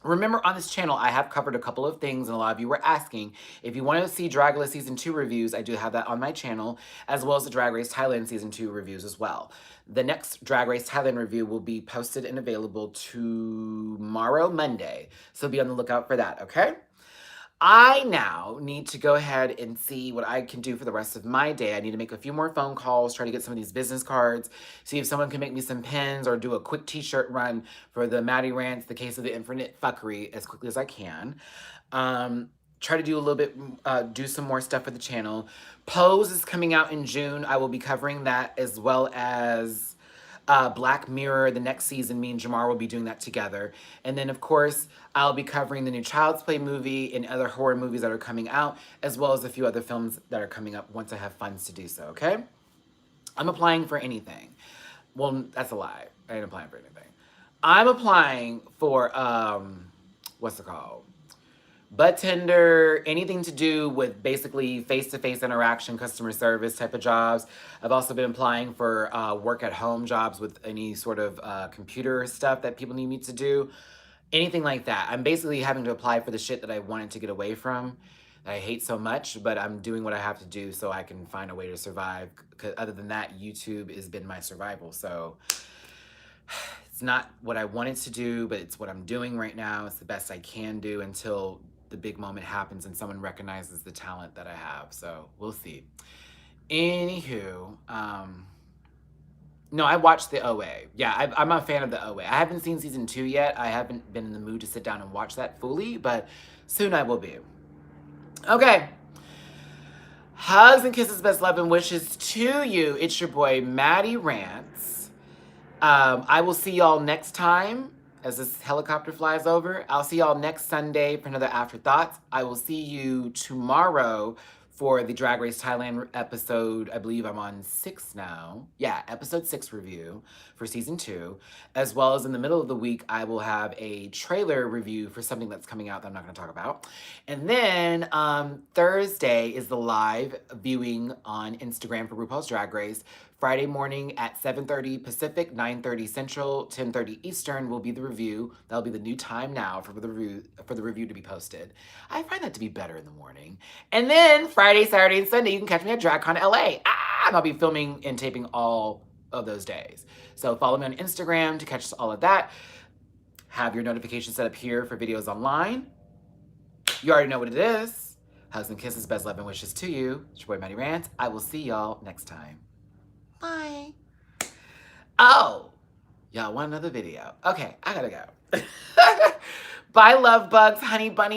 A: Remember, on this channel, I have covered a couple of things, and a lot of you were asking. If you want to see DragConLA Season 2 reviews, I do have that on my channel, as well as the Drag Race Thailand Season 2 reviews as well. The next Drag Race Thailand review will be posted and available tomorrow, Monday, so be on the lookout for that, okay? I now need to go ahead and see what I can do for the rest of my day. I need to make a few more phone calls, try to get some of these business cards, see if someone can make me some pins or do a quick t-shirt run for the Matty Rants, the Case of the Infinite Fuckery, as quickly as I can. Try to do a little bit, do some more stuff for the channel. Pose is coming out in June. I will be covering that, as well as Black Mirror, the next season. Me and Jamar will be doing that together. And then, of course, I'll be covering the new Child's Play movie and other horror movies that are coming out, as well as a few other films that are coming up once I have funds to do so, okay? I'm applying for anything. Well, that's a lie. I ain't applying for anything. I'm applying for, what's it called? Butt tender, anything to do with basically face-to-face interaction, customer service type of jobs. I've also been applying for work at home jobs with any sort of computer stuff that people need me to do. Anything like that. I'm basically having to apply for the shit that I wanted to get away from, that I hate so much, but I'm doing what I have to do so I can find a way to survive. 'Cause other than that, YouTube has been my survival. So it's not what I wanted to do, but it's what I'm doing right now. It's the best I can do until the big moment happens and someone recognizes the talent that I have. So we'll see. Anywho, no, I watched the OA. Yeah, I'm a fan of the OA. I haven't seen season 2 yet. I haven't been in the mood to sit down and watch that fully, but soon I will be. Okay. Hugs and kisses, best love and wishes to you. It's your boy, Matty Rants. I will see y'all next time as this helicopter flies over. I'll see y'all next Sunday for another Afterthoughts. I will see you tomorrow for the Drag Race Thailand episode. I believe I'm on 6 now. Yeah, episode 6 review for season 2. As well as in the middle of the week, I will have a trailer review for something that's coming out that I'm not going to talk about. And then Thursday is the live viewing on Instagram for RuPaul's Drag Race. Friday morning at 7:30 Pacific, 9:30 Central, 10:30 Eastern will be the review. That'll be the new time now for the review to be posted. I find that to be better in the morning. And then Friday, Saturday, and Sunday, you can catch me at DragConLA. And I'll be filming and taping all of those days. So follow me on Instagram to catch all of that. Have your notifications set up here for videos online. You already know what it is. Hugs and kisses, best love and wishes to you. It's your boy, Matty Rants. I will see y'all next time. Bye. Oh, y'all want another video? Okay, I gotta go. Bye, love bugs, honey bunny.